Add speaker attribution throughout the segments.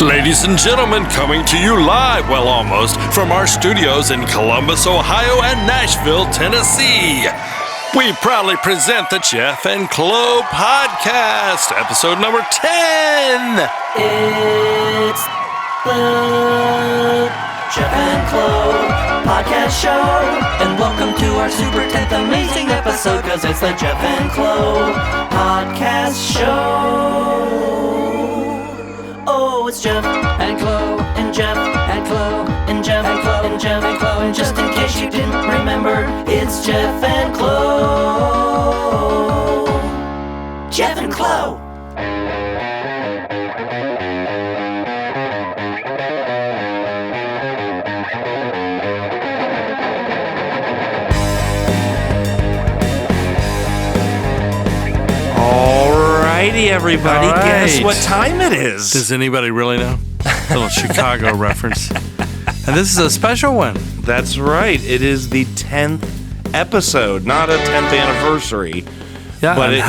Speaker 1: Ladies and gentlemen, coming to you live, well almost, from our studios in Columbus, Ohio and Nashville, Tennessee. We proudly present the Jef Clo Podcast, episode number 10.
Speaker 2: It's the Jef Clo Podcast Show. And welcome to our super 10th amazing episode, because it's the Jef Clo Podcast Show. Oh, it's Jef Clo and Jef Clo and Jef Clo and Jef Clo. And just in case you didn't remember, it's Jef Clo. Jef Clo.
Speaker 3: Alrighty, everybody.
Speaker 1: All right.
Speaker 3: Guess what time it is?
Speaker 1: Does anybody really know? A little Chicago reference. And this is a special one.
Speaker 3: That's right. It is the 10th episode, not a 10th anniversary.
Speaker 1: Yeah,
Speaker 3: But
Speaker 1: and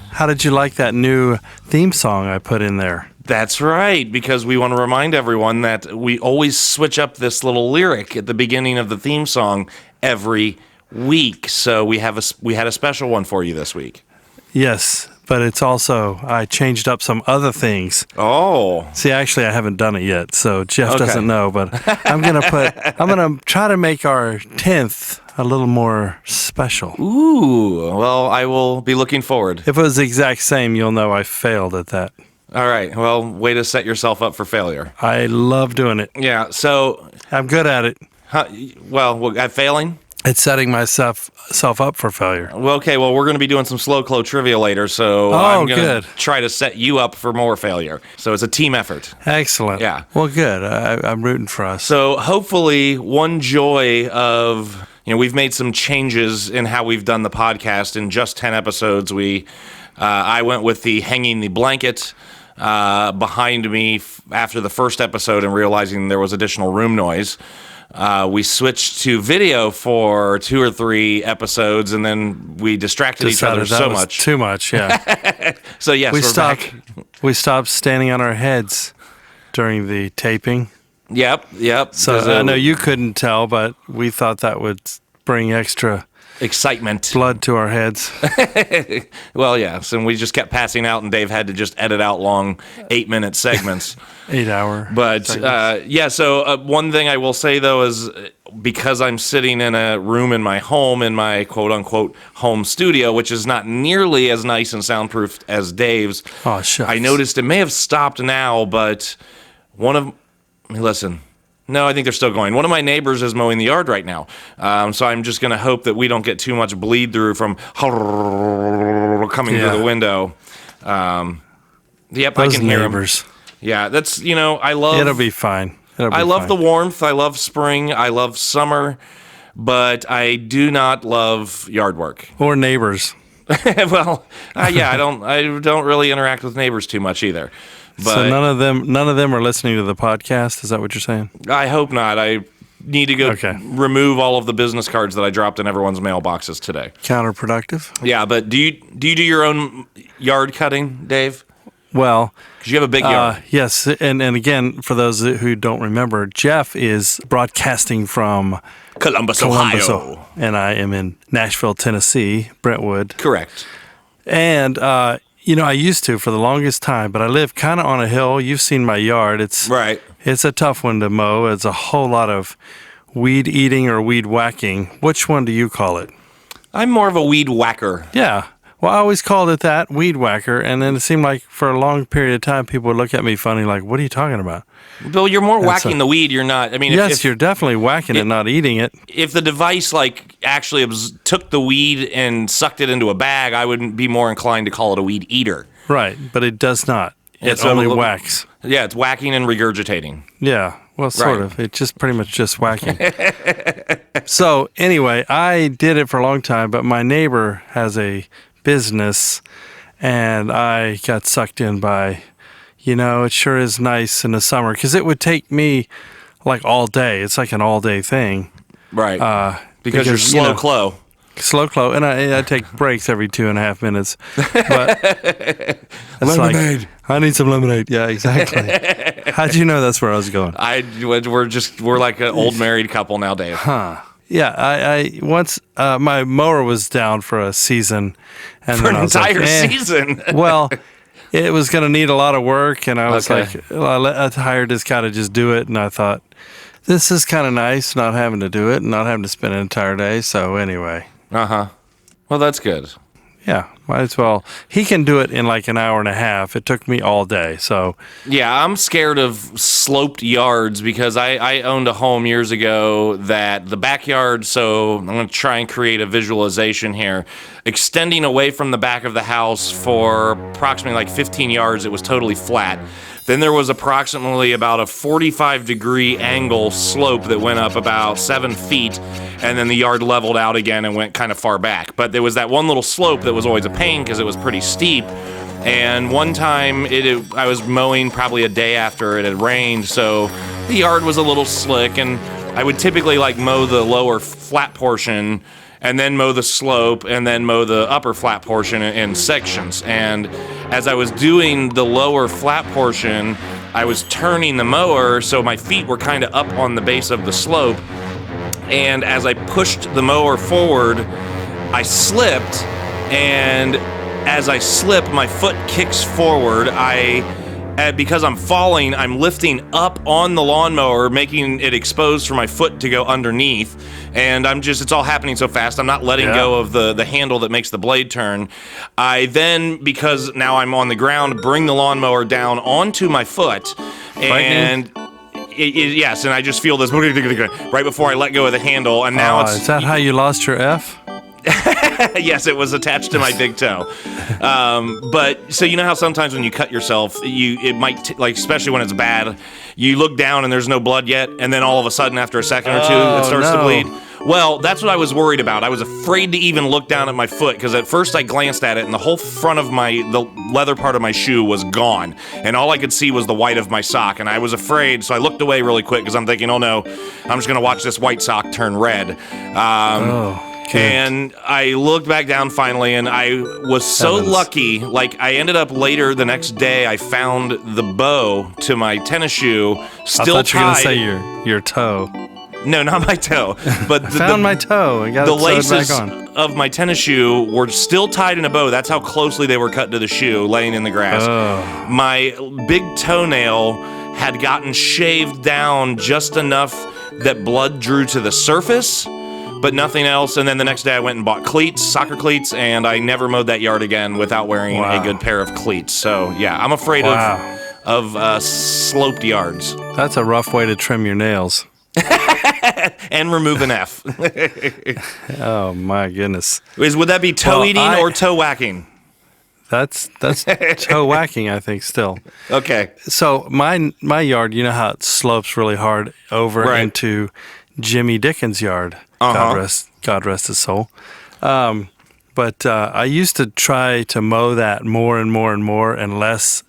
Speaker 1: how did you like that new theme song I put in there?
Speaker 3: That's right, because we want to remind everyone that we always switch up this little lyric at the beginning of the theme song every week. So we had a special one for you this week.
Speaker 1: Yes, but it's also, I changed up some other things.
Speaker 3: Oh.
Speaker 1: See, actually, I haven't done it yet, so Jeff
Speaker 3: Okay.
Speaker 1: doesn't know, but I'm going to try to make our 10th a little more special.
Speaker 3: Ooh. Well, I will be looking forward.
Speaker 1: If it was the exact same, you'll know I failed at that.
Speaker 3: All right. Well, way to set yourself up for failure.
Speaker 1: I love doing it.
Speaker 3: Yeah. So,
Speaker 1: I'm good at it.
Speaker 3: at failing?
Speaker 1: It's setting myself up for failure.
Speaker 3: Well, okay, we're going to be doing some Slow Clo Trivia later, so I'm going to try to set you up for more failure. So it's a team effort.
Speaker 1: Excellent.
Speaker 3: Yeah.
Speaker 1: Well, good. I'm rooting for us.
Speaker 3: So hopefully one joy of, we've made some changes in how we've done the podcast. In just 10 episodes, I went with the hanging the blanket behind me after the first episode and realizing there was additional room noise. We switched to video for 2 or 3 episodes, and then we distracted each other so much.
Speaker 1: Too much, yeah.
Speaker 3: So yes, we're back.
Speaker 1: We stopped standing on our heads during the taping.
Speaker 3: Yep.
Speaker 1: So I know you couldn't tell, but we thought that would bring extra
Speaker 3: excitement,
Speaker 1: blood to our heads.
Speaker 3: Well, yes, and we just kept passing out, and Dave had to just edit out long 8-minute segments.
Speaker 1: 8-hour.
Speaker 3: But so one thing I will say though is because I'm sitting in a room in my home, in my quote unquote home studio, which is not nearly as nice and soundproofed as Dave's.
Speaker 1: Oh, shucks.
Speaker 3: I noticed it may have stopped now, but listen. No, I think they're still going. One of my neighbors is mowing the yard right now. So I'm just going to hope that we don't get too much bleed through from coming through the window. Those I can hear
Speaker 1: neighbors.
Speaker 3: them. Yeah, that's, I love...
Speaker 1: It'll be fine.
Speaker 3: I love the warmth. I love spring. I love summer. But I do not love yard work.
Speaker 1: Or neighbors.
Speaker 3: Well, I don't really interact with neighbors too much either. But
Speaker 1: so none of them are listening to the podcast. Is that what you're saying?
Speaker 3: I hope not. I need to go remove all of the business cards that I dropped in everyone's mailboxes today.
Speaker 1: Counterproductive.
Speaker 3: Yeah, but do you do your own yard cutting, Dave?
Speaker 1: Well,
Speaker 3: because you have a big yard.
Speaker 1: Yes, and again, for those who don't remember, Jeff is broadcasting from
Speaker 3: Columbus, Ohio,
Speaker 1: and I am in Nashville, Tennessee, Brentwood.
Speaker 3: Correct.
Speaker 1: And I used to for the longest time, but I live kind of on a hill. You've seen my yard. It's a tough one to mow. It's a whole lot of weed eating or weed whacking. Which one do you call it?
Speaker 3: I'm more of a weed whacker.
Speaker 1: Yeah. Well, I always called it that, weed whacker, and then it seemed like for a long period of time, people would look at me funny, like, what are you talking about?
Speaker 3: Bill, you're more whacking the weed. You're not. I mean,
Speaker 1: yes, you're definitely whacking it, not eating it.
Speaker 3: If the device actually took the weed and sucked it into a bag, I would be more inclined to call it a weed eater.
Speaker 1: Right, but it does not. It only whacks.
Speaker 3: Yeah, it's whacking and regurgitating.
Speaker 1: Yeah, well, sort of. It's just pretty much just whacking. So anyway, I did it for a long time, but my neighbor has a business, and I got sucked in by, it sure is nice in the summer, because it would take me like all day. It's like an all-day thing.
Speaker 3: Right. Because you're Slow Clo.
Speaker 1: Slow Clo, and I take breaks every 2.5 minutes. But it's lemonade. Like, I need some lemonade. Yeah, exactly. How'd you know that's where I was going?
Speaker 3: We're like an old married couple now, Dave.
Speaker 1: Huh. Yeah, I once my mower was down for a season, and
Speaker 3: for
Speaker 1: then
Speaker 3: an entire season.
Speaker 1: Well, it was going to need a lot of work, and I was like, well, I hired this guy to just do it, and I thought, this is kind of nice, not having to do it, and not having to spend an entire day. So anyway.
Speaker 3: Well, that's good.
Speaker 1: Yeah, might as well. He can do it in like an hour and a half. It took me all day, so.
Speaker 3: Yeah, I'm scared of sloped yards because I owned a home years ago that the backyard, so I'm going to try and create a visualization here. Extending away from the back of the house for approximately like 15 yards, it was totally flat. Then there was approximately about a 45-degree angle slope that went up about 7 feet, and then the yard leveled out again and went kind of far back. But there was that one little slope that was always a pain because it was pretty steep. And one time I was mowing probably a day after it had rained, so the yard was a little slick, and I would typically like mow the lower flat portion and then mow the slope, and then mow the upper flat portion in sections. And as I was doing the lower flat portion, I was turning the mower, so my feet were kind of up on the base of the slope. And as I pushed the mower forward, I slipped, and as I slip, my foot kicks forward. Because I'm falling, I'm lifting up on the lawnmower, making it exposed for my foot to go underneath. And it's all happening so fast, I'm not letting go of the handle that makes the blade turn. I then, because now I'm on the ground, bring the lawnmower down onto my foot. And yes, and I just feel this right before I let go of the handle. And now
Speaker 1: is that how you lost your F?
Speaker 3: Yes, it was attached to my big toe. But so you know how sometimes when you cut yourself, it might like especially when it's bad, you look down and there's no blood yet, and then all of a sudden after a second or two it starts to bleed. Well, that's what I was worried about. I was afraid to even look down at my foot because at first I glanced at it and the whole front of the leather part of my shoe was gone, and all I could see was the white of my sock, and I was afraid, so I looked away really quick because I'm thinking, oh no, I'm just gonna watch this white sock turn red. And I looked back down finally, and I was so lucky. Like, I ended up later the next day, I found the bow to my tennis shoe still tied.
Speaker 1: I thought you were going to say your toe.
Speaker 3: No, not my toe. But
Speaker 1: found my toe and got
Speaker 3: the
Speaker 1: it
Speaker 3: laces
Speaker 1: back on.
Speaker 3: Of my tennis shoe were still tied in a bow. That's how closely they were cut to the shoe, laying in the grass. My big toenail had gotten shaved down just enough that blood drew to the surface, but nothing else. And then the next day I went and bought cleats, soccer cleats, and I never mowed that yard again without wearing a good pair of cleats. So yeah, I'm afraid of sloped yards.
Speaker 1: That's a rough way to trim your nails.
Speaker 3: And remove an F.
Speaker 1: Oh my goodness.
Speaker 3: Would that be toe eating or toe whacking?
Speaker 1: That's toe whacking, I think, still.
Speaker 3: Okay.
Speaker 1: So my yard, you know how it slopes really hard over into Jimmy Dickens' yard. God rest his soul. But I used to try to mow that more and more and more and less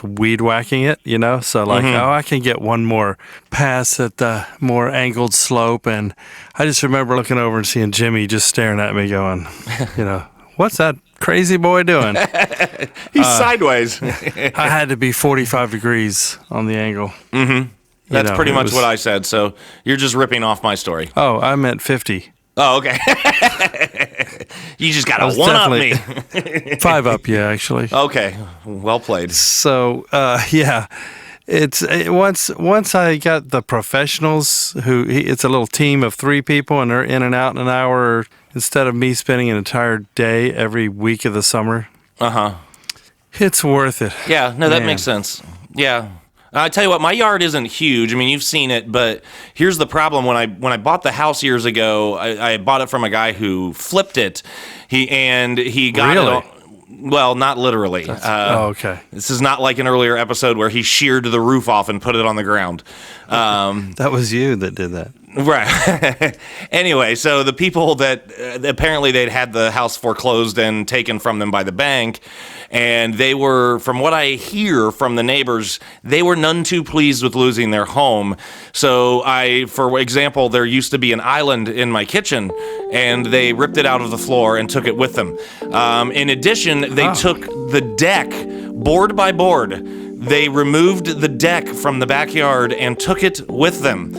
Speaker 1: weed whacking it, you know? So like, I can get one more pass at the more angled slope. And I just remember looking over and seeing Jimmy just staring at me going, you know, what's that crazy boy doing?
Speaker 3: He's sideways.
Speaker 1: I had to be 45 degrees on the angle.
Speaker 3: That's pretty much what I said, so you're just ripping off my story.
Speaker 1: Oh, I meant 50.
Speaker 3: Oh, okay. You just got to one-up me.
Speaker 1: 5 up, yeah, actually.
Speaker 3: Okay, well played.
Speaker 1: So, yeah, once I got the professionals, it's a little team of 3 people, and they're in and out in an hour, instead of me spending an entire day every week of the summer. It's worth it.
Speaker 3: Yeah, no, that makes sense. Yeah. I tell you what, my yard isn't huge. I mean, you've seen it, but here's the problem. When I bought the house years ago, I bought it from a guy who flipped it. He got it. Well, not literally.
Speaker 1: Okay.
Speaker 3: This is not like an earlier episode where he sheared the roof off and put it on the ground.
Speaker 1: That was you that did that.
Speaker 3: Right. Anyway, so the people that apparently they'd had the house foreclosed and taken from them by the bank, and they were, from what I hear from the neighbors, they were none too pleased with losing their home. So for example, there used to be an island in my kitchen, and they ripped it out of the floor and took it with them. In addition, they took the deck, board by board. They removed the deck from the backyard and took it with them.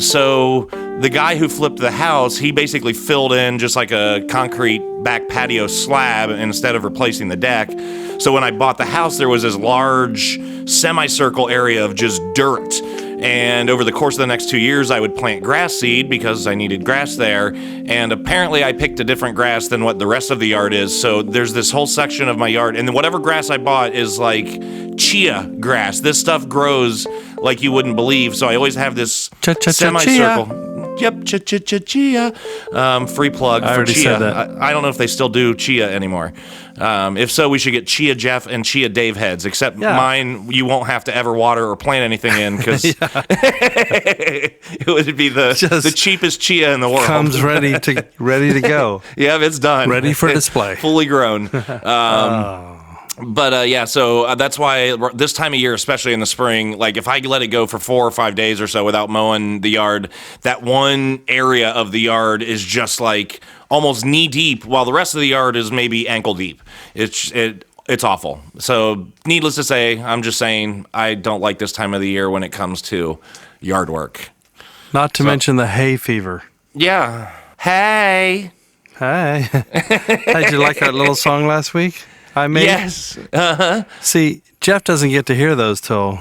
Speaker 3: So the guy who flipped the house, he basically filled in just like a concrete back patio slab instead of replacing the deck. So when I bought the house, there was this large semicircle area of just dirt. And over the course of the next 2 years, I would plant grass seed because I needed grass there. And apparently I picked a different grass than what the rest of the yard is. So there's this whole section of my yard. And whatever grass I bought is like chia grass. This stuff grows like you wouldn't believe. So I always have this semicircle. Yep, chia. Free plug for chia.
Speaker 1: Said that.
Speaker 3: I don't know if they still do chia anymore. If so, we should get Chia Jeff and Chia Dave heads. Except mine, you won't have to ever water or plant anything in because it would be the cheapest chia in the world.
Speaker 1: Comes ready to go.
Speaker 3: Yeah, it's done.
Speaker 1: Ready for display.
Speaker 3: Fully grown. But so that's why this time of year, especially in the spring, like if I let it go for 4 or 5 days or so without mowing the yard, that one area of the yard is just like almost knee deep, while the rest of the yard is maybe ankle deep. It's awful. So needless to say, I'm just saying I don't like this time of the year when it comes to yard work.
Speaker 1: Not to mention the hay fever.
Speaker 3: Yeah. Hey.
Speaker 1: Hey. Did you like our little song last week? I made.
Speaker 3: Yes.
Speaker 1: See, Jeff doesn't get to hear those till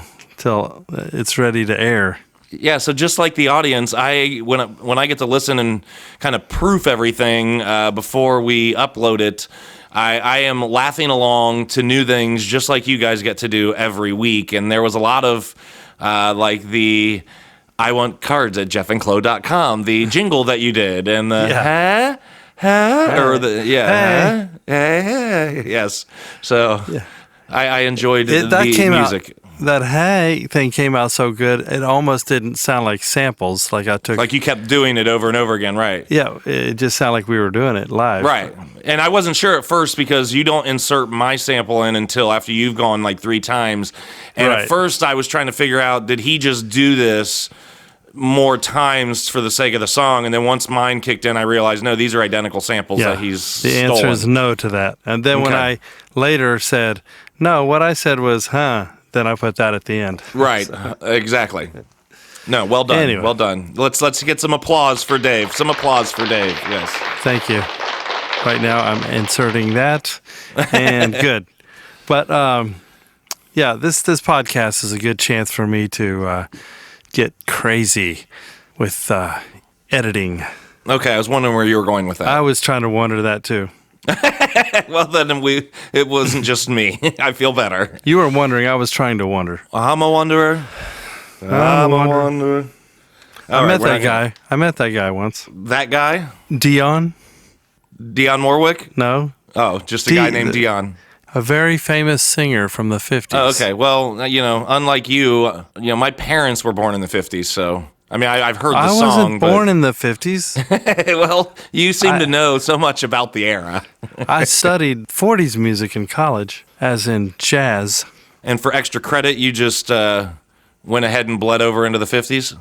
Speaker 1: it's ready to air.
Speaker 3: Yeah, so just like the audience, when I get to listen and kind of proof everything before we upload it, I am laughing along to new things just like you guys get to do every week. And there was a lot of like the I want cards at jeffandclo.com, the jingle that you did, and the yes. So I enjoyed the music.
Speaker 1: That hey thing came out so good, it almost didn't sound like samples. Like
Speaker 3: you kept doing it over and over again, right?
Speaker 1: Yeah, it just sounded like we were doing it live.
Speaker 3: Right. And I wasn't sure at first because you don't insert my sample in until after you've gone like 3 times. And at first I was trying to figure out, did he just do this more times for the sake of the song? And then once mine kicked in, I realized, no, these are identical samples that he's stolen.
Speaker 1: The answer is no to that. And then when I later said, no, what I said was, then I put that at the end.
Speaker 3: Right, exactly. No, well done.
Speaker 1: Anyway.
Speaker 3: Well done. Let's get some applause for Dave. Some applause for Dave, yes.
Speaker 1: Thank you. Right now I'm inserting that, and good. But, this podcast is a good chance for me to get crazy with editing.
Speaker 3: Okay, I was wondering where you were going with that.
Speaker 1: I was trying to wonder that too.
Speaker 3: Well, then it wasn't just me. I feel better.
Speaker 1: You were wondering. I was trying to wonder.
Speaker 3: I'm a wanderer. I'm a wanderer.
Speaker 1: I met that guy once.
Speaker 3: That guy?
Speaker 1: Dionne
Speaker 3: Warwick?
Speaker 1: No.
Speaker 3: Oh, just a guy named Dionne.
Speaker 1: A very famous singer from the 50s.
Speaker 3: Oh, okay. Well, unlike you, my parents were born in the 50s, so... I mean, I've heard the song,
Speaker 1: I wasn't born in the 50s.
Speaker 3: Well, you seem to know so much about the era.
Speaker 1: I studied 40s music in college, as in jazz.
Speaker 3: And for extra credit, you just went ahead and bled over into the 50s?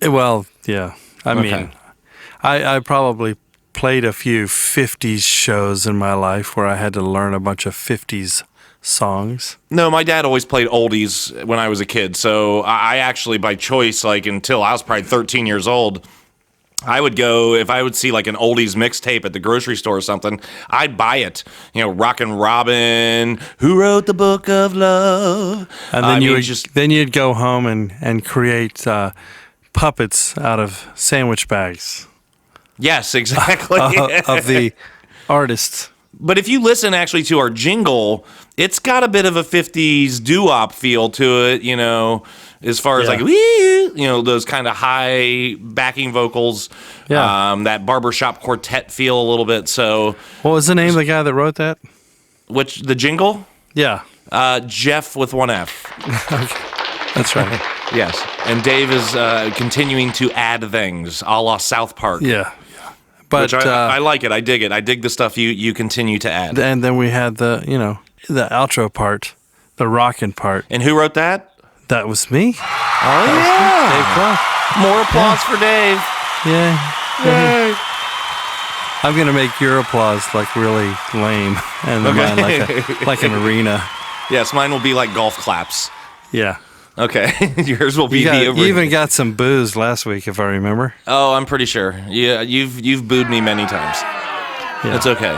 Speaker 1: Well, yeah. I mean, I probably played a few 50s shows in my life where I had to learn a bunch of 50s songs.
Speaker 3: No, my dad always played oldies when I was a kid. So I actually, by choice, like until I was probably 13 years old, I would go, if I would see like an oldies mixtape at the grocery store or something, I'd buy it. Rockin' Robin, Who Wrote the Book of Love.
Speaker 1: And then then you'd go home and create puppets out of sandwich bags.
Speaker 3: Yes, exactly.
Speaker 1: Of the artists.
Speaker 3: But if you listen actually to our jingle, it's got a bit of a 50s doo-wop feel to it, as far as like, wee, those kind of high backing vocals, that barbershop quartet feel a little bit. So,
Speaker 1: what was the name of the guy that wrote that?
Speaker 3: The jingle?
Speaker 1: Yeah.
Speaker 3: Jeff with one F.
Speaker 1: That's right.
Speaker 3: Yes. And Dave is continuing to add things, a la South Park.
Speaker 1: Yeah. But
Speaker 3: Which I like it. I dig it. I dig the stuff you continue to add.
Speaker 1: And then we had the outro part, the rockin' part.
Speaker 3: And who wrote that?
Speaker 1: That was me.
Speaker 3: Oh, yeah.
Speaker 1: Dave Clo.
Speaker 3: More applause for Dave.
Speaker 1: Yeah.
Speaker 3: Yay.
Speaker 1: I'm going to make your applause like really lame and mine like an arena.
Speaker 3: Yes, mine will be like golf claps.
Speaker 1: Yeah.
Speaker 3: Okay. Yours will be
Speaker 1: You even got some booze last week, if I remember.
Speaker 3: Oh, I'm pretty sure. Yeah, you've booed me many times.
Speaker 1: Yeah.
Speaker 3: It's okay.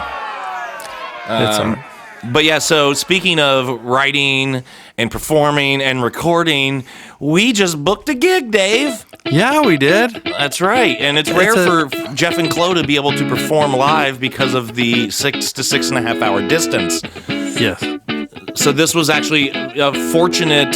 Speaker 1: It's all right.
Speaker 3: But yeah, so speaking of writing and performing and recording, we just booked a gig, Dave.
Speaker 1: Yeah, we did.
Speaker 3: That's right. And it's rare for Jef and Clo to be able to perform live because of the 6 to 6.5 hour distance.
Speaker 1: Yes.
Speaker 3: So this was actually a unfortunate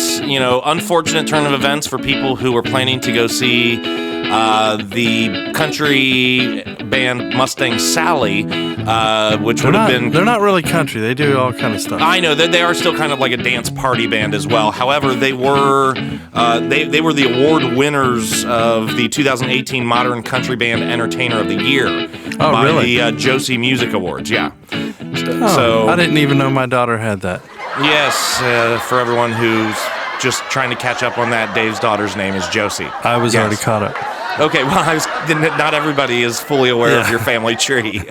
Speaker 3: turn of events for people who were planning to go see the country band Mustang Sally, which would have been...
Speaker 1: They're not really country. They do all kind of stuff.
Speaker 3: I know that they are still kind of like a dance party band as well. However, they were they were the award winners of the 2018 Modern Country Band Entertainer of the Year by
Speaker 1: really?
Speaker 3: the Josie Music Awards. Yeah.
Speaker 1: So I didn't even know my daughter had that.
Speaker 3: Yes, for everyone who's just trying to catch up on that, Dave's daughter's name is Josie.
Speaker 1: I was already caught up.
Speaker 3: Okay, well, not everybody is fully aware of your family tree.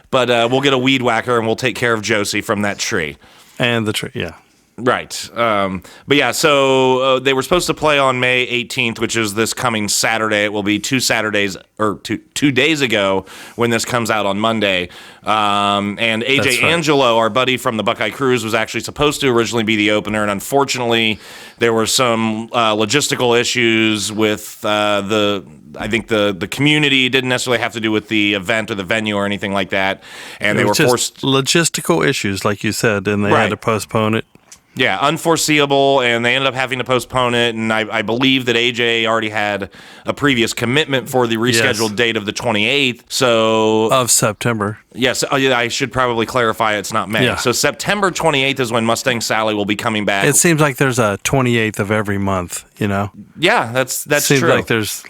Speaker 3: But we'll get a weed whacker and we'll take care of Josie from that tree.
Speaker 1: And the tree, yeah.
Speaker 3: Right. But yeah, so they were supposed to play on May 18th, which is this coming Saturday. It will be 2 days ago when this comes out on Monday. And AJ Angelo, our buddy from the Buckeye Cruise, was actually supposed to originally be the opener. And unfortunately, there were some logistical issues with I think the community. Didn't necessarily have to do with the event or the venue or anything like that. And they were forced...
Speaker 1: logistical issues, like you said, and they had to postpone it.
Speaker 3: Yeah, unforeseeable, and they ended up having to postpone it, and I believe that AJ already had a previous commitment for the rescheduled date of the 28th, so...
Speaker 1: Of September.
Speaker 3: Yes, I should probably clarify it's not May.
Speaker 1: Yeah.
Speaker 3: So September 28th is when Mustang Sally will be coming back.
Speaker 1: It seems like there's a 28th of every month,
Speaker 3: Yeah, that's
Speaker 1: seems
Speaker 3: true.
Speaker 1: Like there's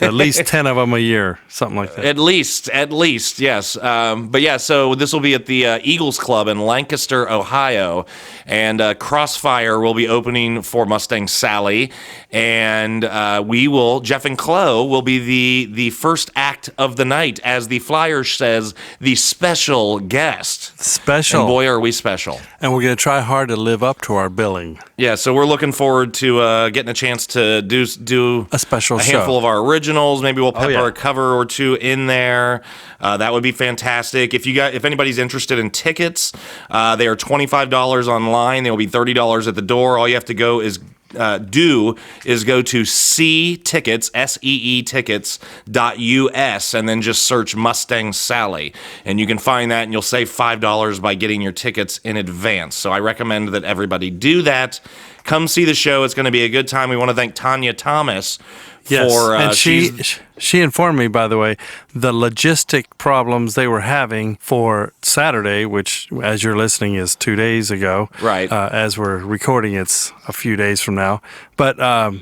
Speaker 1: at least 10 of them a year, something like that.
Speaker 3: At least, yes. But yeah, so this will be at the Eagles Club in Lancaster, Ohio, and Crossfire will be opening for Mustang Sally, and Jef and Clo will be the first act of the night, as the flyer says, the special guest.
Speaker 1: Special.
Speaker 3: And boy, are we special.
Speaker 1: And we're going to try hard to live up to our billing.
Speaker 3: Yeah, so we're looking forward to getting a chance to do
Speaker 1: a special
Speaker 3: show. Handful of our originals. Maybe we'll pepper a cover or two in there. That would be fantastic. If anybody's interested in tickets, they are $25 online. They will be $30 at the door. All you have to go is go to SEE-Tickets, SEE tickets.us, and then just search Mustang Sally. And you can find that, and you'll save $5 by getting your tickets in advance. So I recommend that everybody do that. Come see the show. It's going to be a good time. We want to thank Tanya Thomas for...
Speaker 1: and she informed me, by the way, the logistic problems they were having for Saturday, which, as you're listening, is 2 days ago.
Speaker 3: Right.
Speaker 1: As we're recording, it's a few days from now. But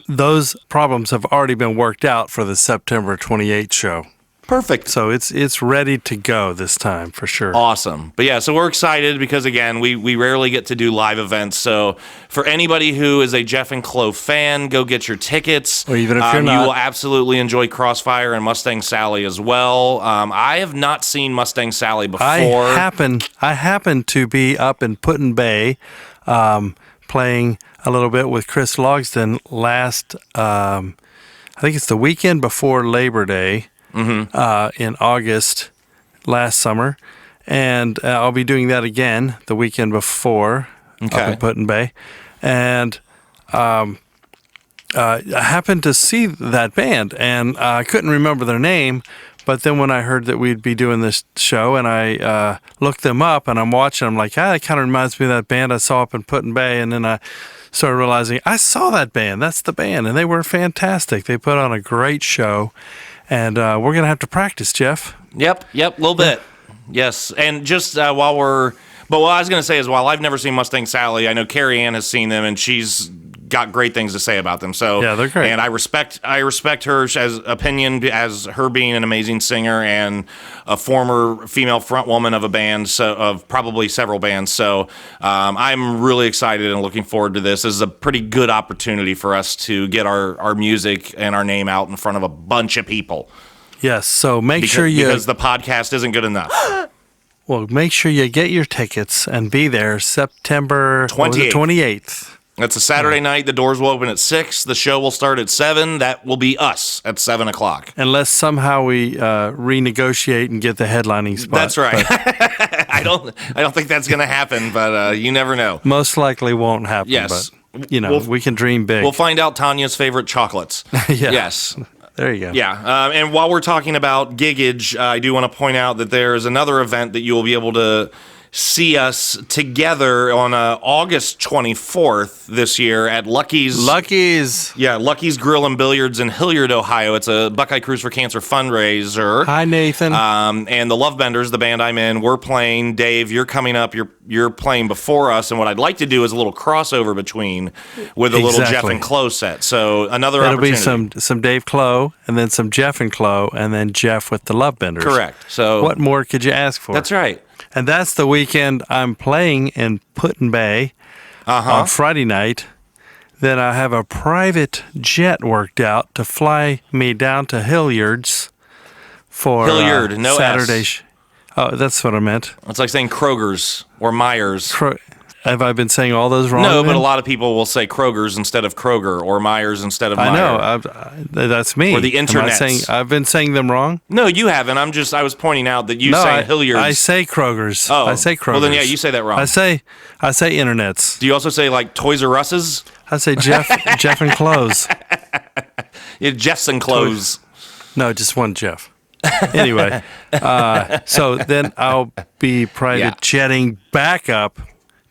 Speaker 1: those problems have already been worked out for the September 28th show.
Speaker 3: Perfect.
Speaker 1: So it's ready to go this time for sure.
Speaker 3: Awesome. But yeah, so we're excited because, again, we rarely get to do live events. So for anybody who is a Jef and Clo fan, go get your tickets.
Speaker 1: Or even if you're not.
Speaker 3: You will absolutely enjoy Crossfire and Mustang Sally as well. I have not seen Mustang Sally before.
Speaker 1: I happen to be up in Put-in-Bay playing a little bit with Chris Logsdon last, I think it's the weekend before Labor Day. In August last summer, and I'll be doing that again the weekend before up in Put-in-Bay, and I happened to see that band, and I couldn't remember their name, but then when I heard that we'd be doing this show, and I looked them up, and I'm watching, I'm like, that kind of reminds me of that band I saw up in Put-in-Bay, and then I started realizing, I saw that band, that's the band, and they were fantastic. They put on a great show. And we're going to have to practice, Jef.
Speaker 3: Yep, a little bit. Yes, and just but what I was going to say is, while I've never seen Mustang Sally, I know Carrie Ann has seen them, and she's got great things to say about them. So
Speaker 1: yeah, they're great.
Speaker 3: And I respect her as opinion as her being an amazing singer and a former female front woman of a band, so of probably several bands. So I'm really excited and looking forward to this. This is a pretty good opportunity for us to get our music and our name out in front of a bunch of people.
Speaker 1: Yes, so because
Speaker 3: the podcast isn't good enough.
Speaker 1: Well, make sure you get your tickets and be there September 28th.
Speaker 3: That's a Saturday night. The doors will open at 6. The show will start at 7. That will be us at 7 o'clock.
Speaker 1: Unless somehow we renegotiate and get the headlining spot.
Speaker 3: That's right. I don't think that's going to happen, but you never know.
Speaker 1: Most likely won't happen.
Speaker 3: Yes.
Speaker 1: But, we can dream big.
Speaker 3: We'll find out Tanya's favorite chocolates.
Speaker 1: Yeah.
Speaker 3: Yes.
Speaker 1: There you go.
Speaker 3: Yeah. And while we're talking about giggage, I do want to point out that there's another event that you will be able to see us together on August 24th this year at Lucky's. Yeah, Lucky's Grill and Billiards in Hilliard, Ohio. It's a Buckeye Cruise for Cancer fundraiser.
Speaker 1: Hi, Nathan.
Speaker 3: And the Love Benders, the band I'm in, we're playing. Dave, you're coming up. You're playing before us. And what I'd like to do is a little crossover between with a little Jef and Clo set. So another opportunity.
Speaker 1: It'll be some Dave Clo and then some Jef and Clo and then Jef with the Love Benders.
Speaker 3: Correct. So
Speaker 1: what more could you ask for?
Speaker 3: That's right.
Speaker 1: And that's the weekend I'm playing in Put-in-Bay on Friday night. Then I have a private jet worked out to fly me down to Hilliard's for
Speaker 3: Hilliard, no
Speaker 1: Saturday.
Speaker 3: S.
Speaker 1: Oh, that's what I meant.
Speaker 3: It's like saying Kroger's or Myers.
Speaker 1: Have I been saying all those wrong?
Speaker 3: No,
Speaker 1: then?
Speaker 3: but a lot of people will say Kroger's instead of Kroger or Myers instead of Myers.
Speaker 1: I know. That's me.
Speaker 3: Or the internet.
Speaker 1: I've been saying them wrong?
Speaker 3: No, you haven't. I was pointing out that you say Hilliard's.
Speaker 1: I say Kroger's.
Speaker 3: Oh.
Speaker 1: I say Kroger's.
Speaker 3: Well, then, yeah, you say that wrong.
Speaker 1: I say internets.
Speaker 3: Do you also say, like, Toys R Us's?
Speaker 1: I say Jef and Clo's.
Speaker 3: Yeah, Jeff's and Clo's.
Speaker 1: No, just one Jef. Anyway, so then I'll be private jetting back up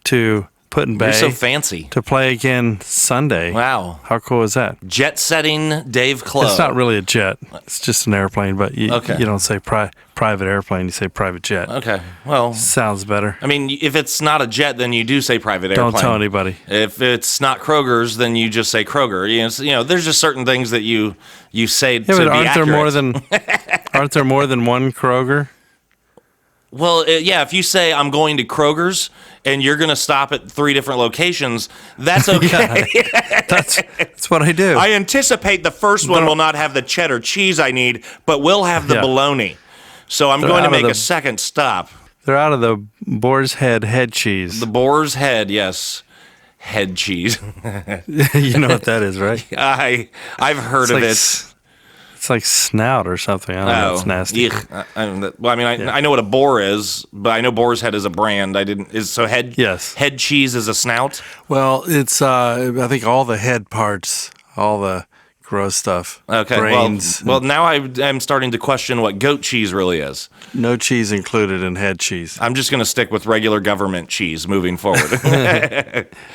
Speaker 1: to Put-in-Bay.
Speaker 3: You're so fancy.
Speaker 1: To play again Sunday.
Speaker 3: Wow.
Speaker 1: How cool is that?
Speaker 3: Jet setting Dave Clo.
Speaker 1: It's not really a jet. It's just an airplane, but you don't say private airplane, you say private jet.
Speaker 3: Okay. Well.
Speaker 1: Sounds better.
Speaker 3: I mean, if it's not a jet, then you do say private airplane.
Speaker 1: Don't tell anybody.
Speaker 3: If it's not Kroger's, then you just say Kroger. There's just certain things that you say to be accurate.
Speaker 1: Aren't there more than one Kroger?
Speaker 3: Well, if you say I'm going to Kroger's and you're going to stop at 3 different locations, that's okay.
Speaker 1: That's what I do.
Speaker 3: I anticipate the first one will not have the cheddar cheese I need, but will have the bologna. So I'm going to make a second stop.
Speaker 1: They're out of the Boar's Head cheese.
Speaker 3: The Boar's Head, yes. Head cheese.
Speaker 1: You know what that is, right?
Speaker 3: I've heard of it.
Speaker 1: It's like snout or something. I don't know. It's nasty.
Speaker 3: I know what a boar is, but I know Boar's Head is a brand. Head? Yes. Head cheese is a snout?
Speaker 1: Well, it's I think all the head parts, all the gross stuff.
Speaker 3: Okay.
Speaker 1: Brains.
Speaker 3: Well, now I'm starting to question what goat cheese really is.
Speaker 1: No cheese included in head cheese.
Speaker 3: I'm just going to stick with regular government cheese moving forward.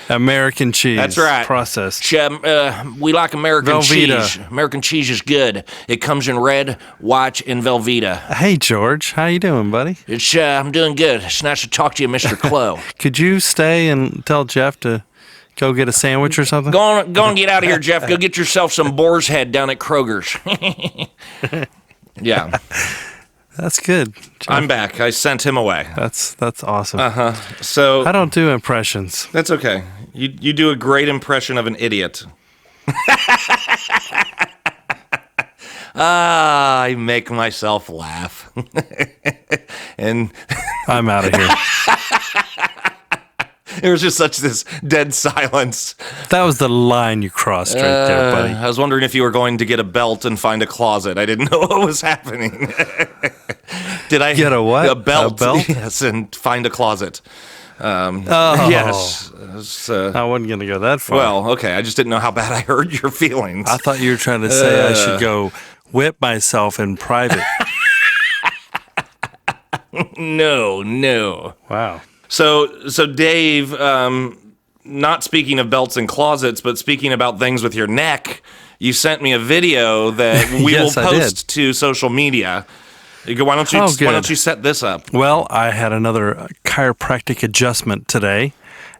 Speaker 1: American cheese.
Speaker 3: That's right.
Speaker 1: Processed.
Speaker 3: We like American
Speaker 1: Velveeta.
Speaker 3: cheese. American cheese is good. It comes in red, white, and Velveeta.
Speaker 1: Hey, George. How you doing, buddy?
Speaker 3: I'm doing good. It's nice to talk to you, Mr. Clo.
Speaker 1: Could you stay and tell Jef to go get a sandwich or something?
Speaker 3: Go on, get out of here, Jef. Go get yourself some Boar's Head down at Kroger's. Yeah.
Speaker 1: That's good. Jef.
Speaker 3: I'm back. I sent him away.
Speaker 1: That's awesome.
Speaker 3: So
Speaker 1: I don't do impressions.
Speaker 3: That's okay. You do a great impression of an idiot. I make myself laugh. And
Speaker 1: I'm out of here.
Speaker 3: There was just such this dead silence.
Speaker 1: That was the line you crossed right there, buddy.
Speaker 3: I was wondering if you were going to get a belt and find a closet. I didn't know what was happening. Did I
Speaker 1: get a what?
Speaker 3: A belt?
Speaker 1: A belt?
Speaker 3: Yes, and find a closet. Yes.
Speaker 1: I wasn't going to go that far.
Speaker 3: Well, okay. I just didn't know how bad I hurt your feelings.
Speaker 1: I thought you were trying to say I should go whip myself in private.
Speaker 3: No.
Speaker 1: Wow.
Speaker 3: So Dave, not speaking of belts and closets, but speaking about things with your neck, you sent me a video that we
Speaker 1: Yes,
Speaker 3: will post to social media. Why don't you set this up?
Speaker 1: Well, I had another chiropractic adjustment today,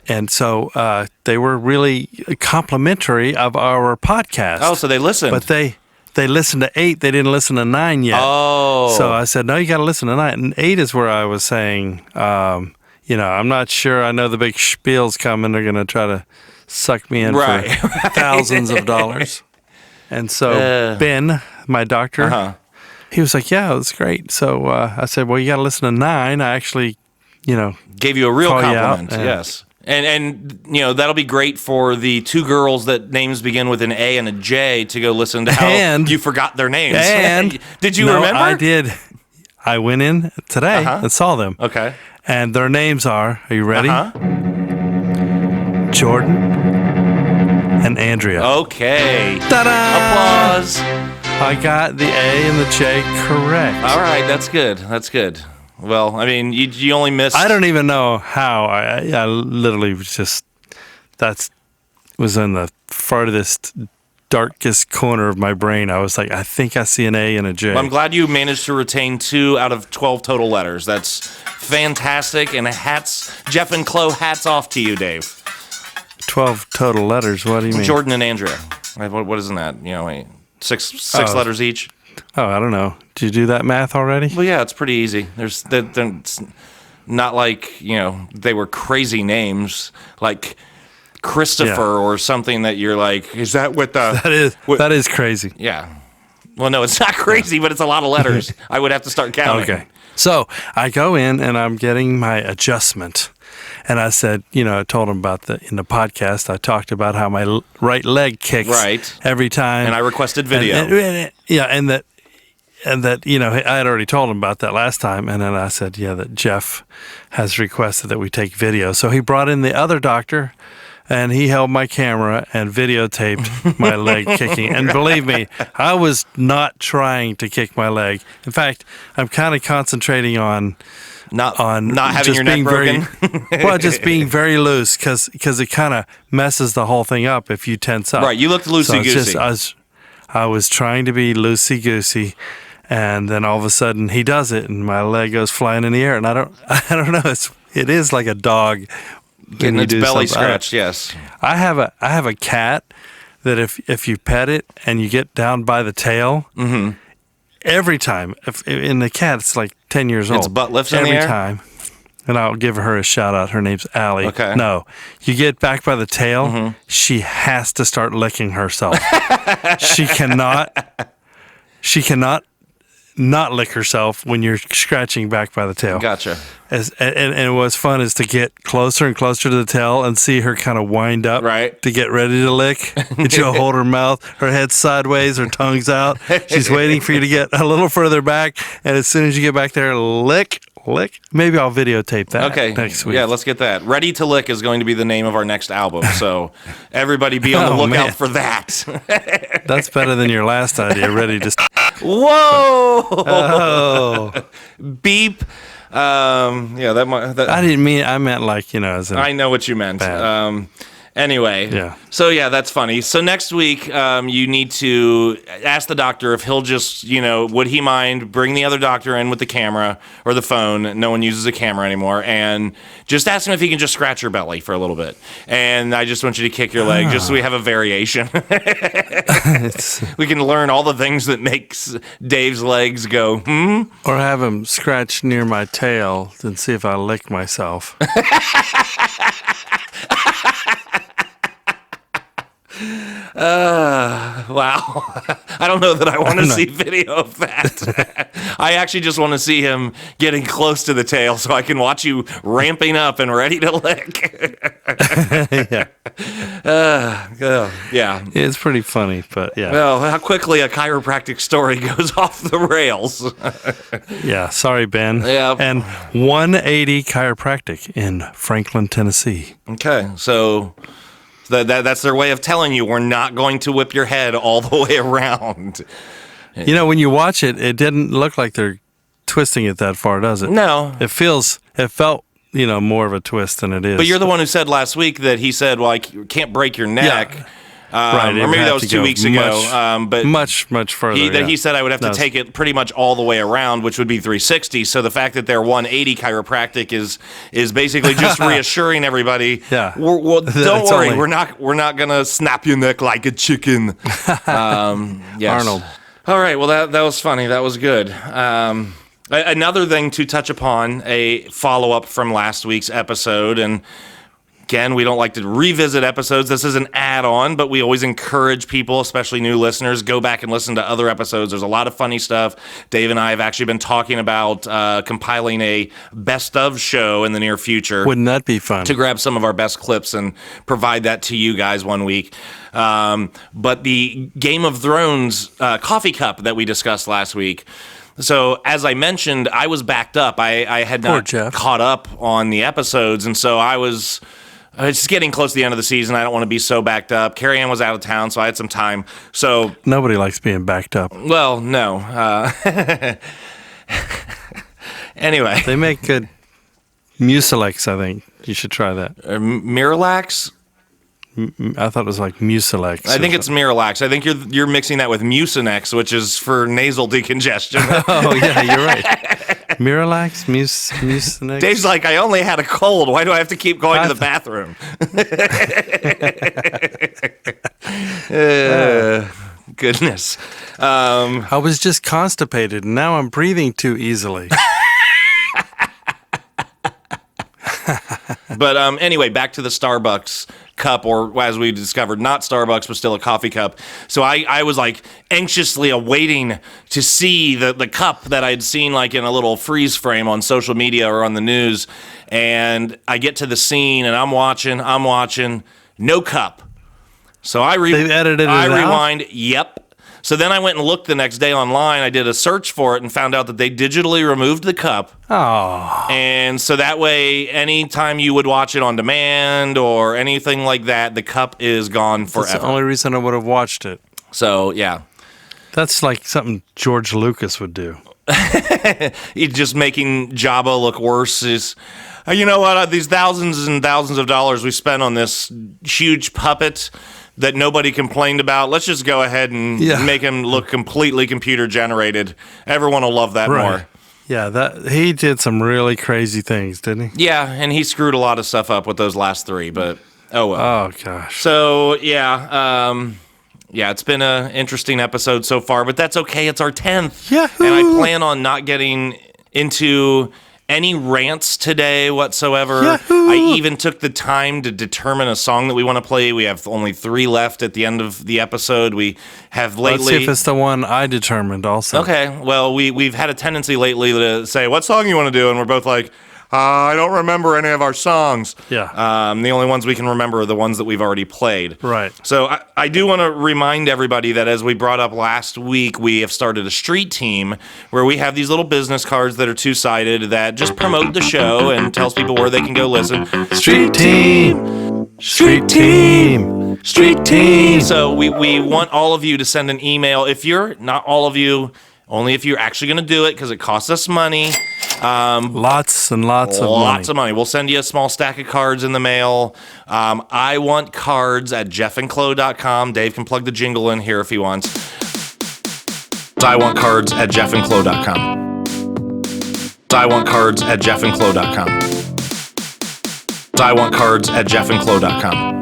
Speaker 1: And so they were really complimentary of our podcast.
Speaker 3: Oh, so they listened.
Speaker 1: But they listened to 8. They didn't listen to 9 yet.
Speaker 3: Oh.
Speaker 1: So I said, no, you got to listen to 9. And 8 is where I was saying, I'm not sure. I know the big spiel's coming. They're going to try to suck me in for thousands of dollars. And so Ben, my doctor, he was like, yeah, it was great. So I said, well, you got to listen to 9. I actually,
Speaker 3: gave you a real compliment.
Speaker 1: You
Speaker 3: yes. And that'll be great for the 2 girls that names begin with an A and a J to go listen to how you forgot their names.
Speaker 1: And
Speaker 3: did you remember?
Speaker 1: I did. I went in today and saw them.
Speaker 3: Okay.
Speaker 1: And their names are you ready? Jordan and Andrea.
Speaker 3: Okay.
Speaker 1: Ta-da!
Speaker 3: Applause.
Speaker 1: I got the A and the J correct.
Speaker 3: All right, that's good. That's good. Well, I mean, you only missed...
Speaker 1: I don't even know how. I literally was in the farthest, darkest corner of my brain. I was like, I think I see an A and a J.
Speaker 3: Well, I'm glad you managed to retain 2 out of 12 total letters. That's fantastic. And Jef and Clo, hats off to you, Dave.
Speaker 1: 12 total letters. What do you mean?
Speaker 3: Jordan and Andrea. What isn't that? Six letters each.
Speaker 1: Oh, I don't know. Did you do that math already?
Speaker 3: Well, yeah, it's pretty easy. It's not like, they were crazy names like Christopher or something that you're like, is that what the...
Speaker 1: That is crazy.
Speaker 3: Yeah. Well, no, it's not crazy, but it's a lot of letters. I would have to start counting.
Speaker 1: Okay. So I go in and I'm getting my adjustment. And I said, I told him about in the podcast, I talked about how my right leg kicks every time.
Speaker 3: And I requested video.
Speaker 1: And that, I had already told him about that last time. And then I said, that Jef has requested that we take video. So he brought in the other doctor and he held my camera and videotaped my leg kicking. And believe me, I was not trying to kick my leg. In fact, I'm kind of concentrating on
Speaker 3: not having your neck broken.
Speaker 1: Just being very loose because it kind of messes the whole thing up if you tense up.
Speaker 3: Right, you looked loosey-goosey.
Speaker 1: I was trying to be loosey-goosey, and then all of a sudden he does it, and my leg goes flying in the air, and I don't know. It is like a dog
Speaker 3: getting its belly scratched. Yes,
Speaker 1: I have a cat that if you pet it and you get down by the tail. Mm-hmm. Every time, in the cat, it's like 10 years old.
Speaker 3: Its butt lifts in the air?
Speaker 1: Every time. And I'll give her a shout out. Her name's Allie.
Speaker 3: Okay.
Speaker 1: No, you get back by the tail, she has to start licking herself. She cannot not lick herself when you're scratching back by the tail.
Speaker 3: Gotcha.
Speaker 1: And what's fun is to get closer and closer to the tail and see her kind of wind up to get ready to lick. And she'll hold her mouth, her head sideways, her tongue's out. She's waiting for you to get a little further back. And as soon as you get back there, lick. Maybe I'll videotape that next week.
Speaker 3: Yeah, let's get that. Ready to Lick is going to be the name of our next album. So everybody be on the lookout for that.
Speaker 1: That's better than your last idea. Ready to...
Speaker 3: Whoa!
Speaker 1: Oh.
Speaker 3: Beep. That
Speaker 1: I didn't mean... I meant like, as in...
Speaker 3: I know what you meant. Anyway,
Speaker 1: yeah.
Speaker 3: So that's funny. So next week, you need to ask the doctor if he'll just, would he mind bring the other doctor in with the camera or the phone? No one uses a camera anymore, and just ask him if he can just scratch your belly for a little bit. And I just want you to kick your leg, just so we have a variation. We can learn all the things that makes Dave's legs go,
Speaker 1: Or have him scratch near my tail and see if I lick myself.
Speaker 3: Wow. I don't know that I want to see video of that. I actually just want to see him getting close to the tail so I can watch you ramping up and ready to lick. Yeah.
Speaker 1: It's pretty funny, but yeah.
Speaker 3: Well, how quickly a chiropractic story goes off the rails.
Speaker 1: Yeah, sorry, Ben.
Speaker 3: Yeah.
Speaker 1: And 180 Chiropractic in Franklin, Tennessee.
Speaker 3: Okay, so... That's their way of telling you we're not going to whip your head all the way around.
Speaker 1: When you watch it, it didn't look like they're twisting it that far, does it?
Speaker 3: No.
Speaker 1: It felt, more of a twist than it is.
Speaker 3: But you're the one who said last week that he said, well, I can't break your neck.
Speaker 1: Right,
Speaker 3: or maybe that was 2 weeks ago. But
Speaker 1: much further.
Speaker 3: He said I would have to take it pretty much all the way around, which would be 360. So the fact that they're 180 chiropractic is basically just reassuring everybody.
Speaker 1: Yeah.
Speaker 3: Well, don't worry, we're not gonna snap your neck like a chicken. Yes.
Speaker 1: Arnold.
Speaker 3: All right. Well, that was funny. That was good. Another thing to touch upon, a follow-up from last week's episode, and again, we don't like to revisit episodes. This is an add-on, but we always encourage people, especially new listeners, go back and listen to other episodes. There's a lot of funny stuff. Dave and I have actually been talking about compiling a best-of show in the near future.
Speaker 1: Wouldn't that be fun?
Speaker 3: To grab some of our best clips and provide that to you guys one week. But the Game of Thrones coffee cup that we discussed last week. So, as I mentioned, I was backed up. I had not caught up on the episodes, and so it's just getting close to the end of the season. I don't want to be so backed up. Carrie Ann was out of town, so I had some time. So
Speaker 1: nobody likes being backed up.
Speaker 3: Well, no. Anyway.
Speaker 1: They make good Mucilex, I think. You should try that.
Speaker 3: Miralax?
Speaker 1: I thought it was like Mucilex.
Speaker 3: I think it's Miralax. I think you're mixing that with Mucinex, which is for nasal decongestion.
Speaker 1: Oh, yeah, you're right. Miralax? Mucinex?
Speaker 3: Dave's like, I only had a cold. Why do I have to keep going to the bathroom? Goodness.
Speaker 1: I was just constipated, and now I'm breathing too easily.
Speaker 3: But anyway, back to the Starbucks cup, or as we discovered, not Starbucks, but still a coffee cup. So I was like anxiously awaiting to see the cup that I'd seen like in a little freeze frame on social media or on the news. And I get to the scene and I'm watching, no cup. So
Speaker 1: They've edited it
Speaker 3: I
Speaker 1: out?
Speaker 3: rewind, yep. So then I went and looked the next day online. I did a search for it and found out that they digitally removed the cup.
Speaker 1: Oh.
Speaker 3: And so that way, anytime you would watch it on demand or anything like that, the cup is gone forever.
Speaker 1: That's the only reason I would have watched it.
Speaker 3: So, yeah.
Speaker 1: That's like something George Lucas would do.
Speaker 3: He's just making Jabba look worse. You know what? These thousands and thousands of dollars we spent on this huge puppet that nobody complained about. Let's just go ahead and make him look completely computer generated. Everyone will love that more.
Speaker 1: Yeah, he did some really crazy things, didn't he?
Speaker 3: Yeah, and he screwed a lot of stuff up with those last three, but oh well.
Speaker 1: Oh gosh.
Speaker 3: So yeah, it's been an interesting episode so far, but that's okay. It's our 10th.
Speaker 1: Yahoo!
Speaker 3: And I plan on not getting into any rants today whatsoever.
Speaker 1: Yahoo!
Speaker 3: I even took the time to determine a song that we want to play. We have only 3 left at the end of the episode. We have lately...
Speaker 1: Let's see if it's the one I determined also.
Speaker 3: Okay, well, we've had a tendency lately to say, what song you want to do? And we're both like, I don't remember any of our songs.
Speaker 1: Yeah.
Speaker 3: The only ones we can remember are the ones that we've already played.
Speaker 1: Right.
Speaker 3: So I do want to remind everybody that as we brought up last week, we have started a street team where we have these little business cards that are 2-sided that just promote the show and tells people where they can go listen.
Speaker 1: Street team. Street team. Street team.
Speaker 3: So we want all of you to send an email. If you're, not all of you, only if you're actually going to do it because it costs us money.
Speaker 1: Lots and lots of money.
Speaker 3: Lots of money. We'll send you a small stack of cards in the mail. I want cards at jeffandclo.com. Dave can plug the jingle in here if he wants. I want cards at jeffandclo.com. I want cards at jeffandclo.com. I want cards at jeffandclo.com.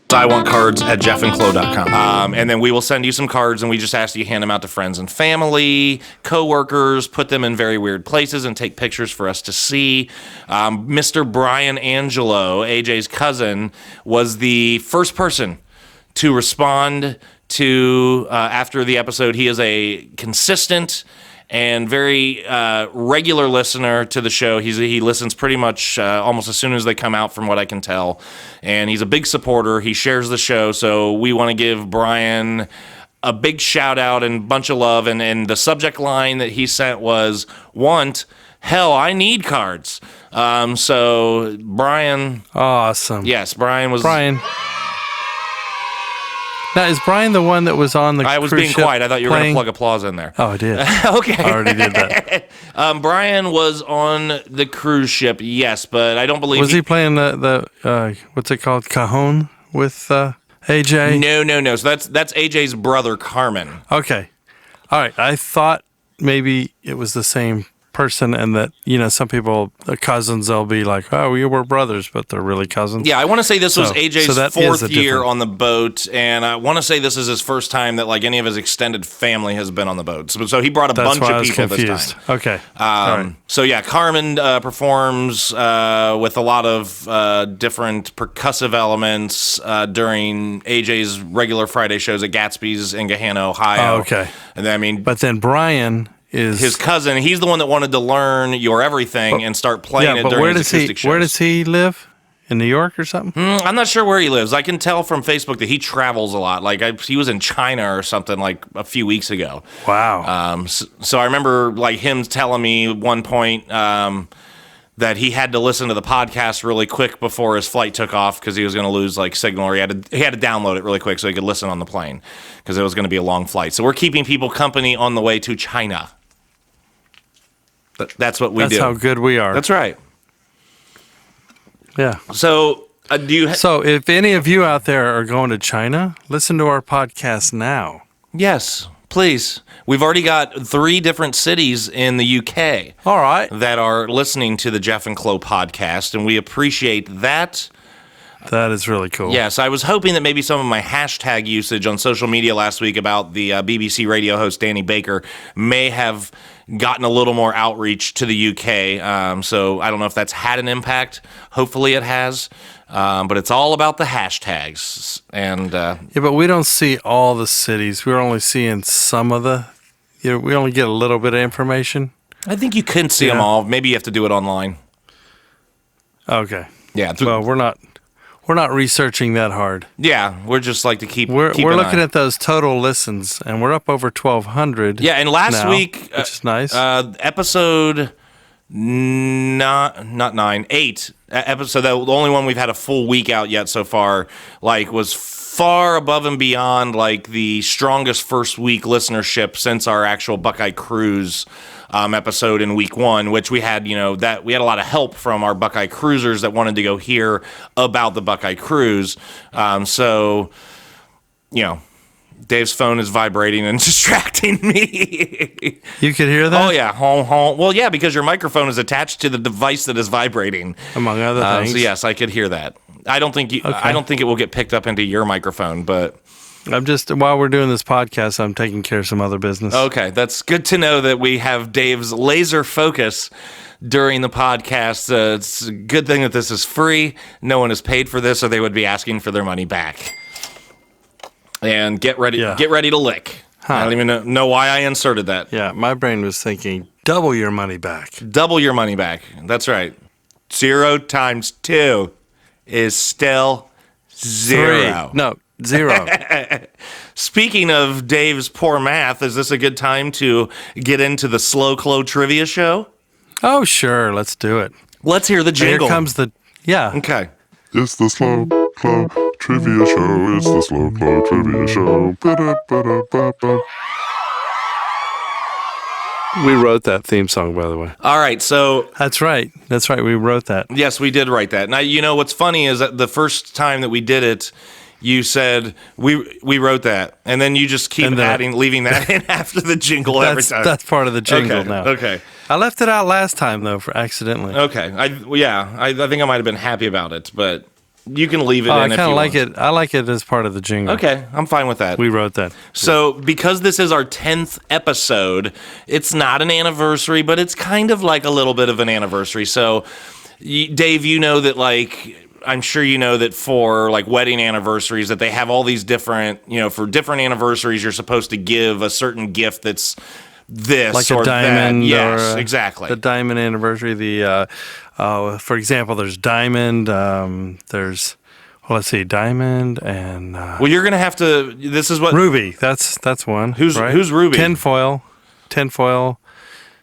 Speaker 3: I want cards at jeffandclo.com. And then we will send you some cards, and we just ask you to hand them out to friends and family, coworkers, put them in very weird places, and take pictures for us to see. Mr. Brian Angelo, AJ's cousin, was the first person to respond to after the episode. He is a consistent and very regular listener to the show. He listens pretty much almost as soon as they come out, from what I can tell. And he's a big supporter. He shares the show, so we want to give Brian a big shout out and bunch of love. And the subject line that he sent was, want, hell, I need cards. So Brian...
Speaker 1: Awesome.
Speaker 3: Yes, Brian was...
Speaker 1: Brian... Now, is Brian the one that was on the
Speaker 3: I was
Speaker 1: cruise
Speaker 3: being
Speaker 1: ship
Speaker 3: quiet. I thought you were going to
Speaker 1: playing?
Speaker 3: plug applause in there.
Speaker 1: Oh, I did.
Speaker 3: Okay.
Speaker 1: I already did that.
Speaker 3: Brian was on the cruise ship, yes, but I don't believe...
Speaker 1: Was he playing the what's it called, cajon with AJ?
Speaker 3: No. So that's AJ's brother, Carmen.
Speaker 1: Okay. All right. I thought maybe it was the same person, and that, some people, cousins, they'll be like, oh, we were brothers, but they're really cousins.
Speaker 3: Yeah, I want to say this was AJ's fourth year
Speaker 1: different
Speaker 3: on the boat, and I want to say this is his first time that like any of his extended family has been on the boat. So he brought a bunch of people this time.
Speaker 1: Okay. All right.
Speaker 3: So yeah, Carmen performs with a lot of different percussive elements during AJ's regular Friday shows at Gatsby's in Gahanna, Ohio.
Speaker 1: Oh, okay.
Speaker 3: And
Speaker 1: but then Brian is
Speaker 3: his cousin. He's the one that wanted to learn Your Everything and start playing it during his acoustic shows.
Speaker 1: Where does he live? In New York or something?
Speaker 3: I'm not sure where he lives. I can tell from Facebook that he travels a lot. Like he was in China or something like a few weeks ago.
Speaker 1: Wow.
Speaker 3: So I remember like him telling me at one point that he had to listen to the podcast really quick before his flight took off because he was going to lose like signal, or he had to download it really quick so he could listen on the plane because it was going to be a long flight. So we're keeping people company on the way to China. That's what we do.
Speaker 1: That's how good we are.
Speaker 3: That's right.
Speaker 1: Yeah.
Speaker 3: So
Speaker 1: So if any of you out there are going to China, listen to our podcast now.
Speaker 3: Yes, please. We've already got 3 different cities in the UK.
Speaker 1: All right.
Speaker 3: That are listening to the Jef Clo podcast, and we appreciate that.
Speaker 1: That is really cool.
Speaker 3: Yes, I was hoping that maybe some of my hashtag usage on social media last week about the BBC radio host Danny Baker may have gotten a little more outreach to the UK. So I don't know if that's had an impact. Hopefully it has. But it's all about the hashtags. And
Speaker 1: yeah, but we don't see all the cities. We're only seeing some of the. We only get a little bit of information.
Speaker 3: I think you couldn't see them all. Maybe you have to do it online.
Speaker 1: Okay.
Speaker 3: Yeah.
Speaker 1: Well, we're not researching that hard.
Speaker 3: Yeah, we're just like to keep.
Speaker 1: We're looking at those total listens, and we're up over 1,200.
Speaker 3: Yeah, and last week,
Speaker 1: which is nice.
Speaker 3: Episode 8 episode. The only one we've had a full week out yet so far. Like was far above and beyond like the strongest first week listenership since our actual Buckeye Cruise episode in week 1, which we had, that we had a lot of help from our Buckeye cruisers that wanted to go hear about the Buckeye Cruise. So, Dave's phone is vibrating and distracting me.
Speaker 1: You could hear that?
Speaker 3: Oh, yeah. Well, yeah, because your microphone is attached to the device that is vibrating.
Speaker 1: Among other things.
Speaker 3: So, yes, I could hear that. I don't think it will get picked up into your microphone, but
Speaker 1: while we're doing this podcast, I'm taking care of some other business.
Speaker 3: Okay, that's good to know that we have Dave's laser focus during the podcast. It's a good thing that this is free. No one has paid for this, or they would be asking for their money back. And get ready to lick. Huh. I don't even know why I inserted that.
Speaker 1: Yeah, my brain was thinking double your money back.
Speaker 3: Double your money back. That's right. 0 times 2 is still 0.
Speaker 1: 3. No, 0.
Speaker 3: Speaking of Dave's poor math, is this a good time to get into the Slow Clo Trivia Show?
Speaker 1: Oh, sure. Let's do it.
Speaker 3: Let's hear the jingle.
Speaker 1: Here comes the... Yeah.
Speaker 3: Okay.
Speaker 4: It's the Slow Clo Trivia Show. It's the Slow Clo Trivia Show. Ba-da-ba-da-ba-ba.
Speaker 1: We wrote that theme song, by the way.
Speaker 3: All right, so...
Speaker 1: That's right. We wrote that.
Speaker 3: Yes, we did write that. Now, what's funny is that the first time that we did it, you said, we wrote that. And then you just keep leaving that in after the jingle every time.
Speaker 1: That's part of the jingle now.
Speaker 3: Okay.
Speaker 1: I left it out last time, though, for accidentally.
Speaker 3: Okay. I think I might have been happy about it, but... You can leave it in if you
Speaker 1: want. I like it as part of the jingle.
Speaker 3: Okay, I'm fine with that.
Speaker 1: We wrote that.
Speaker 3: So, because this is our 10th episode, it's not an anniversary, but it's kind of like a little bit of an anniversary. So, Dave, I'm sure you know that for like wedding anniversaries that they have all these different, for different anniversaries, you're supposed to give a certain gift that's this
Speaker 1: like
Speaker 3: or
Speaker 1: a diamond.
Speaker 3: That. Yes, exactly.
Speaker 1: The diamond anniversary. For example, there's diamond. Let's see, diamond and.
Speaker 3: Well, you're gonna have to. This is what
Speaker 1: ruby. That's one.
Speaker 3: Who's ruby?
Speaker 1: Tinfoil.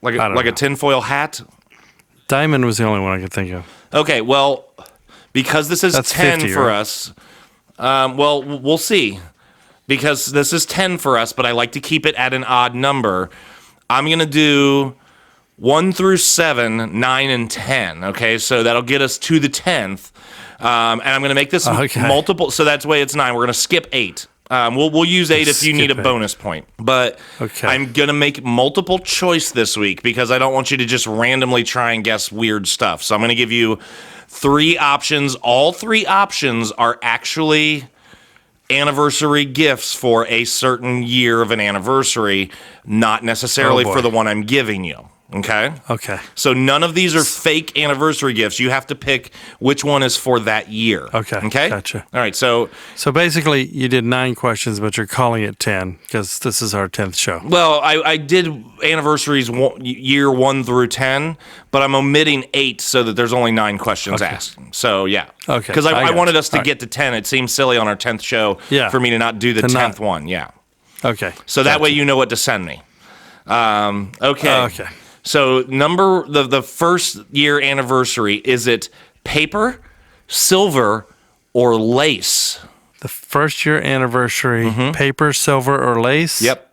Speaker 3: Like a tinfoil hat.
Speaker 1: Diamond was the only one I could think of.
Speaker 3: Okay, well, because this is 10
Speaker 1: 50,
Speaker 3: for
Speaker 1: right?
Speaker 3: us. Well, we'll see. Because this is 10 for us, but I like to keep it at an odd number. I'm going to do 1 through 7, 9, and 10. Okay, so that'll get us to the 10th. And I'm going to make this multiple. So that's why it's 9. We're going to skip 8. We'll use 8 if you need a bonus point. But I'm going to make multiple choice this week because I don't want you to just randomly try and guess weird stuff. So I'm going to give you 3 options. All 3 options are actually anniversary gifts for a certain year of an anniversary, not necessarily for the one I'm giving you. Okay?
Speaker 1: Okay.
Speaker 3: So none of these are fake anniversary gifts. You have to pick which one is for that year.
Speaker 1: Okay.
Speaker 3: Okay?
Speaker 1: Gotcha.
Speaker 3: All right, so
Speaker 1: basically, you did 9 questions, but you're calling it 10 because this is our 10th show.
Speaker 3: well, I did anniversaries year 1 through 10, but I'm omitting 8 so that there's only 9 questions asked. So, yeah.
Speaker 1: Okay.
Speaker 3: Because I wanted us to
Speaker 1: All
Speaker 3: get to 10. It seems silly on our 10th show for me to not do the 10th one. Yeah.
Speaker 1: Okay.
Speaker 3: So that way you know what to send me. Okay.
Speaker 1: Okay.
Speaker 3: So the first year anniversary, is it paper, silver, or lace?
Speaker 1: The first year anniversary, paper, silver, or lace?
Speaker 3: Yep.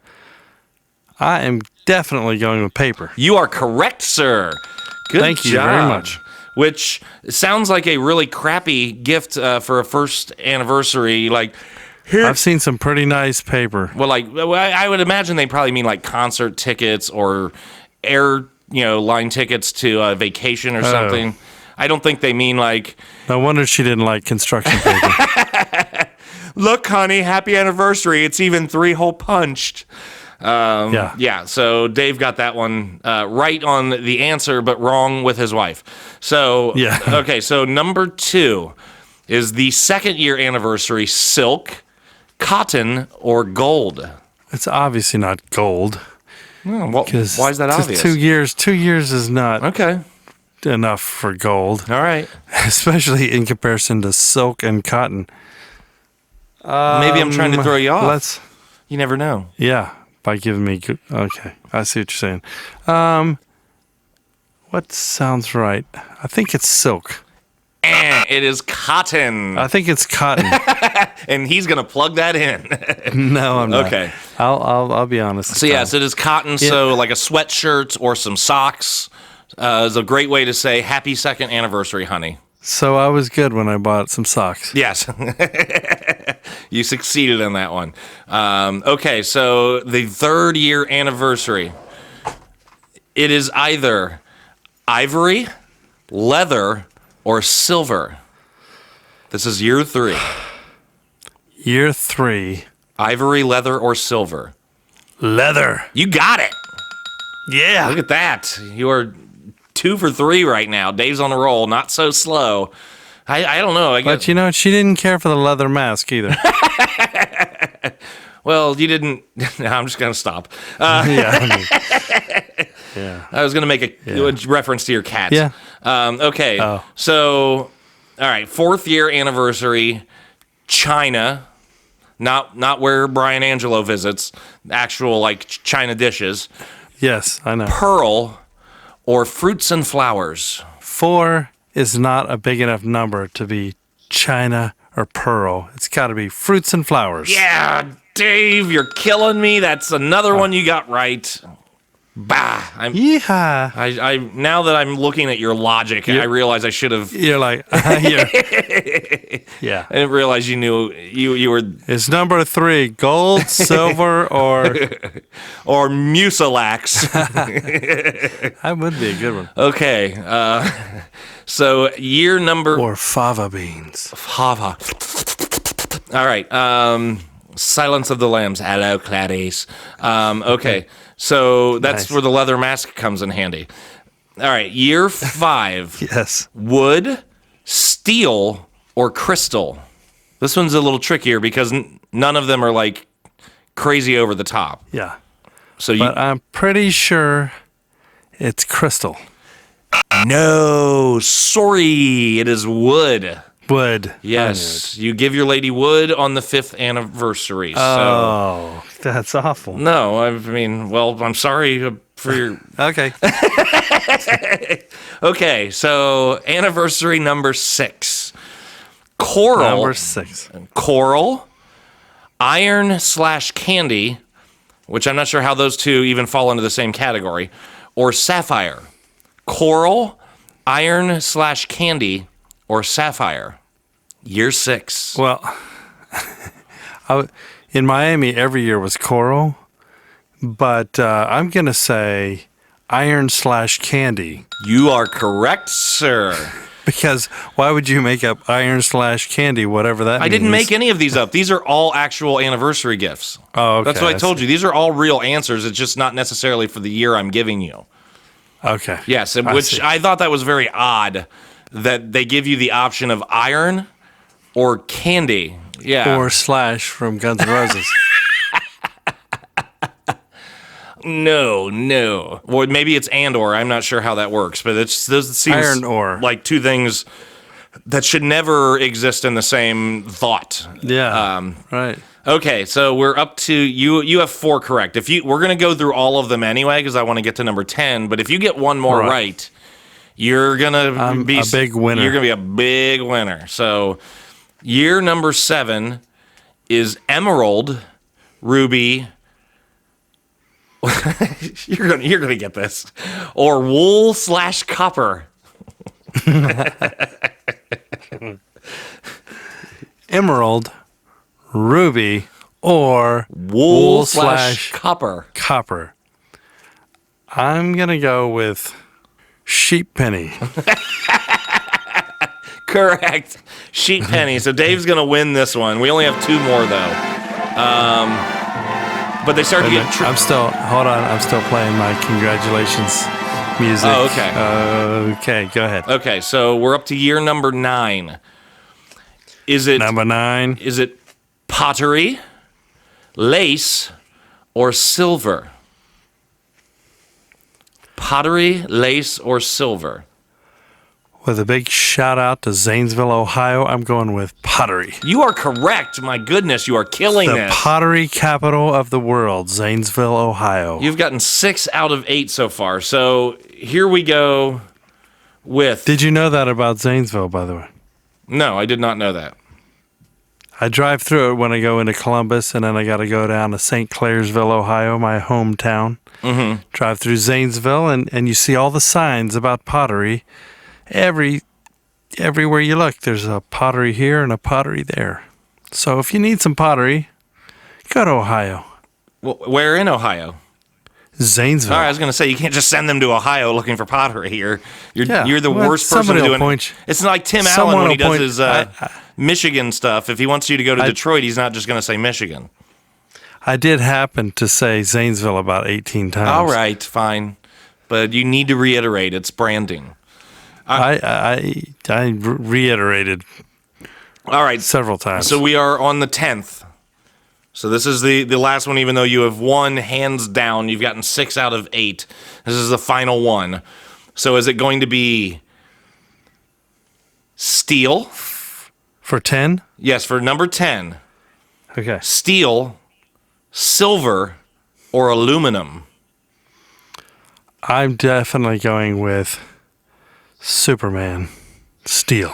Speaker 1: I am definitely going with paper.
Speaker 3: You are correct, sir. Good
Speaker 1: Thank you
Speaker 3: job.
Speaker 1: very much.
Speaker 3: Which sounds like a really crappy gift for a first anniversary. Like, here,
Speaker 1: I've seen some pretty nice paper.
Speaker 3: well, I would imagine they probably mean like concert tickets or line tickets to a vacation or something. I don't think they mean like,
Speaker 1: No wonder she didn't like construction paper.
Speaker 3: look, honey, happy anniversary. It's even 3-hole punched. Yeah, so Dave got that one right on the answer, but wrong with his wife. So,
Speaker 1: Yeah.
Speaker 3: Okay, so number 2 is the second year anniversary, silk, cotton, or gold?
Speaker 1: It's obviously not gold.
Speaker 3: Why is that obvious?
Speaker 1: 2 years. 2 years is not
Speaker 3: Okay,
Speaker 1: enough for gold,
Speaker 3: all right.
Speaker 1: especially in comparison to silk and cotton.
Speaker 3: Maybe I'm trying to throw you off. You never know.
Speaker 1: Yeah, by giving me okay, I see what you're saying. What sounds right? I think it's silk.
Speaker 3: It is cotton.
Speaker 1: I think it's cotton.
Speaker 3: And he's going to plug that in.
Speaker 1: No, I'm not.
Speaker 3: Okay.
Speaker 1: I'll be honest.
Speaker 3: So yes, it is cotton. So like a sweatshirt or some socks is a great way to say happy second anniversary, honey.
Speaker 1: So I was good when I bought some socks.
Speaker 3: Yes. You succeeded in that one. Okay, so the third year anniversary. It is either ivory, leather, or silver. This is year 3.
Speaker 1: Year 3.
Speaker 3: Ivory, leather, or silver.
Speaker 1: Leather.
Speaker 3: You got it.
Speaker 1: Yeah.
Speaker 3: Look at that. You are 2 for 3 right now. Dave's on a roll. Not so slow. I don't know.
Speaker 1: But you know, she didn't care for the leather mask either.
Speaker 3: Well, you didn't. No, I'm just going to stop.
Speaker 1: Yeah.
Speaker 3: I was going to make a reference to your cat.
Speaker 1: Yeah.
Speaker 3: Okay.
Speaker 1: Oh.
Speaker 3: So, all right. 4th year anniversary, China. Not where Brian Angelo visits. Actual, like, China dishes.
Speaker 1: Yes, I know.
Speaker 3: Pearl or fruits and flowers.
Speaker 1: 4 is not a big enough number to be China or pearl. It's got to be fruits and flowers.
Speaker 3: Yeah, Dave, you're killing me. That's another one you got right. Bah.
Speaker 1: Yeehaw.
Speaker 3: I now that I'm looking at your logic, I realize I should have.
Speaker 1: You're like, yeah.
Speaker 3: I didn't realize you knew you were.
Speaker 1: It's number 3, gold, silver, or
Speaker 3: Mucilax.
Speaker 1: that would be a good one.
Speaker 3: Okay, so year number
Speaker 1: Or fava beans.
Speaker 3: Fava. All right. Silence of the Lambs. Hello, Clarice. Okay. So that's
Speaker 1: Nice.
Speaker 3: where the leather mask comes in handy. All right. Year 5.
Speaker 1: Yes.
Speaker 3: Wood, steel, or crystal. This one's a little trickier because none of them are like crazy over the top.
Speaker 1: Yeah.
Speaker 3: So
Speaker 1: But I'm pretty sure it's crystal.
Speaker 3: no, sorry, it is wood.
Speaker 1: Wood.
Speaker 3: Yes, you give your lady wood on the 5th anniversary. So
Speaker 1: Oh, that's awful.
Speaker 3: no, I mean, well, I'm sorry for your.
Speaker 1: Okay.
Speaker 3: Okay, so anniversary number 6, coral.
Speaker 1: Number 6.
Speaker 3: Coral, iron/candy, which I'm not sure how those two even fall into the same category, or sapphire? Coral, iron/candy, or sapphire? Year 6.
Speaker 1: Well, in Miami, every year was coral, but I'm going to say iron/candy.
Speaker 3: You are correct, sir.
Speaker 1: Because why would you make up iron/candy, whatever that means?
Speaker 3: I didn't make any of these up. These are all actual anniversary gifts.
Speaker 1: Oh, okay.
Speaker 3: That's what I told you. These are all real answers. It's just not necessarily for the year I'm giving you.
Speaker 1: Okay.
Speaker 3: Yes, which I thought that was very odd that they give you the option of iron or candy. Yeah.
Speaker 1: Or Slash from Guns N' Roses.
Speaker 3: No. Well, maybe it's and/or. I'm not sure how that works, but those seems
Speaker 1: Iron or.
Speaker 3: like two things that should never exist in the same thought.
Speaker 1: Yeah. Right.
Speaker 3: Okay, so we're up to you. You have 4 correct. We're going to go through all of them anyway because I want to get to number 10. But if you get one more right, you're going to be
Speaker 1: a big winner.
Speaker 3: You're going to be a big winner. So year number 7 is emerald, ruby. you're gonna get this, or wool/copper.
Speaker 1: Emerald, ruby, or
Speaker 3: wool/copper.
Speaker 1: Copper. I'm gonna go with sheep penny.
Speaker 3: Correct. Sheep penny. So Dave's gonna win this one. We only have 2 more though. But they start to get.
Speaker 1: I'm still playing my congratulations music.
Speaker 3: Oh, okay.
Speaker 1: Okay, go ahead.
Speaker 3: Okay, so we're up to year number 9. Is it
Speaker 1: number 9?
Speaker 3: Is it pottery, lace, or silver? Pottery, lace, or silver?
Speaker 1: With a big shout out to Zanesville, Ohio, I'm going with pottery.
Speaker 3: You are correct. My goodness, you are killing
Speaker 1: the
Speaker 3: this.
Speaker 1: Pottery capital of the world, Zanesville, Ohio.
Speaker 3: You've gotten 6 out of 8 so far. So here we go with...
Speaker 1: Did you know that about Zanesville, by the way?
Speaker 3: No, I did not know that.
Speaker 1: I drive through it when I go into Columbus, and then I got to go down to St. Clairsville, Ohio, my hometown. Mm-hmm. Drive through Zanesville, and you see all the signs about pottery. Everywhere you look, there's a pottery here and a pottery there. So if you need some pottery, go to Ohio.
Speaker 3: Well, where in Ohio?
Speaker 1: Zanesville.
Speaker 3: All right, I was going to say, you can't just send them to Ohio looking for pottery here. You're the worst person to do it. It's like Tim Allen when he does his Michigan stuff. If he wants you to go to Detroit, he's not just going to say Michigan.
Speaker 1: I did happen to say Zanesville about 18 times.
Speaker 3: All right, fine. But you need to reiterate, it's branding.
Speaker 1: I reiterated
Speaker 3: all right,
Speaker 1: several times.
Speaker 3: So we are on the 10th. So this is the last one, even though you have won hands down. You've gotten 6 out of 8. This is the final one. So is it going to be steel?
Speaker 1: For 10?
Speaker 3: Yes, for number 10.
Speaker 1: Okay.
Speaker 3: Steel, silver, or aluminum?
Speaker 1: I'm definitely going with Superman. Steel.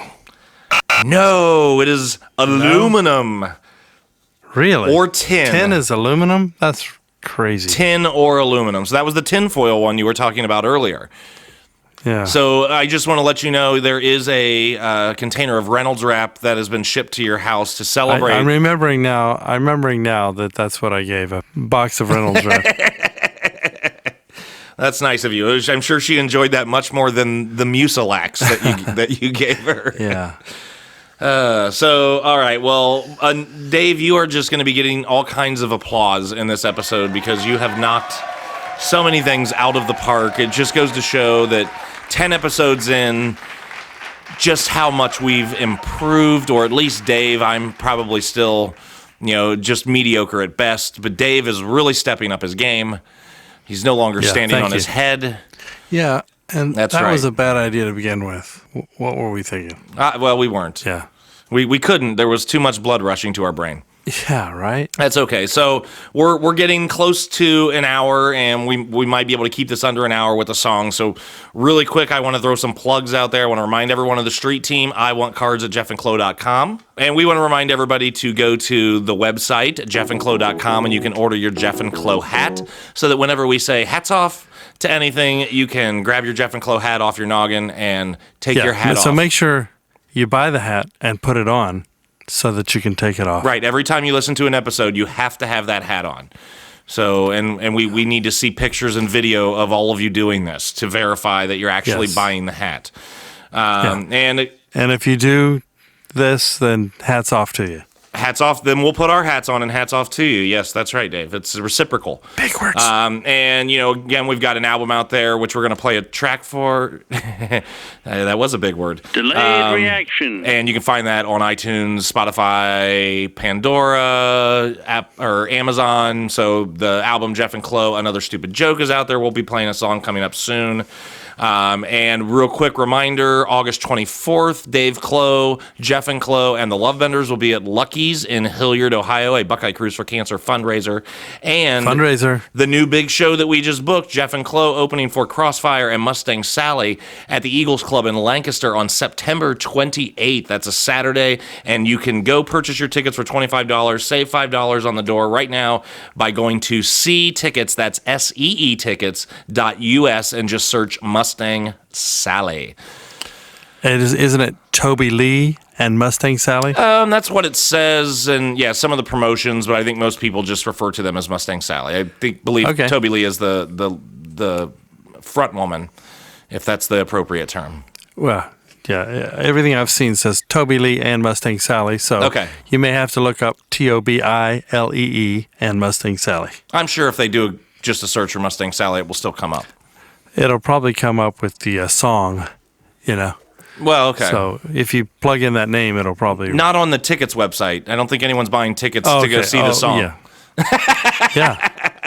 Speaker 3: No, it is aluminum.
Speaker 1: No. Really?
Speaker 3: Or tin.
Speaker 1: Tin is aluminum? That's crazy.
Speaker 3: Tin or aluminum. So that was the tinfoil one you were talking about earlier.
Speaker 1: Yeah.
Speaker 3: So I just want to let you know there is a container of Reynolds wrap that has been shipped to your house to celebrate.
Speaker 1: I'm remembering now that that's what I gave, a box of Reynolds wrap.
Speaker 3: That's nice of you. I'm sure she enjoyed that much more than the Mucilax that you gave her.
Speaker 1: Yeah.
Speaker 3: So, all right. Well, Dave, you are just going to be getting all kinds of applause in this episode because you have knocked so many things out of the park. It just goes to show that 10 episodes in, just how much we've improved, or at least Dave. I'm probably still, just mediocre at best, but Dave is really stepping up his game. He's no longer standing on his head.
Speaker 1: Yeah, and
Speaker 3: that
Speaker 1: was a bad idea to begin with. What were we thinking?
Speaker 3: Well, we weren't.
Speaker 1: Yeah.
Speaker 3: We couldn't. There was too much blood rushing to our brain.
Speaker 1: Yeah, right?
Speaker 3: That's okay. So we're getting close to an hour, and we might be able to keep this under an hour with a song. So really quick, I want to throw some plugs out there. I want to remind everyone of the street team. I want cards at jeffandclo.com. And we want to remind everybody to go to the website, jeffandclo.com, and you can order your Jef and Clo hat so that whenever we say hats off, to anything, you can grab your Jef and Clo hat off your noggin and take your hat off.
Speaker 1: So make sure you buy the hat and put it on so that you can take it off.
Speaker 3: Right. Every time you listen to an episode, you have to have that hat on. So, and we need to see pictures and video of all of you doing this to verify that you're actually buying the hat. And
Speaker 1: if you do this, then hats off to you.
Speaker 3: Hats off. Then we'll put our hats on and hats off to you. Yes, that's right, Dave. It's reciprocal.
Speaker 1: Big words.
Speaker 3: And, again, we've got an album out there, which we're going to play a track for. That was a big word.
Speaker 5: Delayed reaction.
Speaker 3: And you can find that on iTunes, Spotify, Pandora, or Amazon. So the album Jef and Clo, Another Stupid Joke is out there. We'll be playing a song coming up soon. And real quick reminder, August 24th, Dave Clo, Jef and Clo, and the Lovebenders will be at Lucky's in Hilliard, Ohio, a Buckeye Cruise for Cancer fundraiser. And the new big show that we just booked, Jef and Clo, opening for Crossfire and Mustang Sally at the Eagles Club in Lancaster on September 28th. That's a Saturday, and you can go purchase your tickets for $25, save $5 on the door right now by going to C-Tickets, that's SEE tickets.us, and just search Mustang Sally.
Speaker 1: Isn't it Toby Lee and Mustang Sally?
Speaker 3: That's what it says, and some of the promotions, but I think most people just refer to them as Mustang Sally. I believe Toby Lee is the front woman, if that's the appropriate term.
Speaker 1: Well, everything I've seen says Toby Lee and Mustang Sally, so you may have to look up TOBILEE and Mustang Sally.
Speaker 3: I'm sure if they do just a search for Mustang Sally, it will still come up.
Speaker 1: It'll probably come up with the song,
Speaker 3: Well, okay.
Speaker 1: So if you plug in that name, it'll probably...
Speaker 3: Not on the tickets website. I don't think anyone's buying tickets to go see the song.
Speaker 1: Yeah.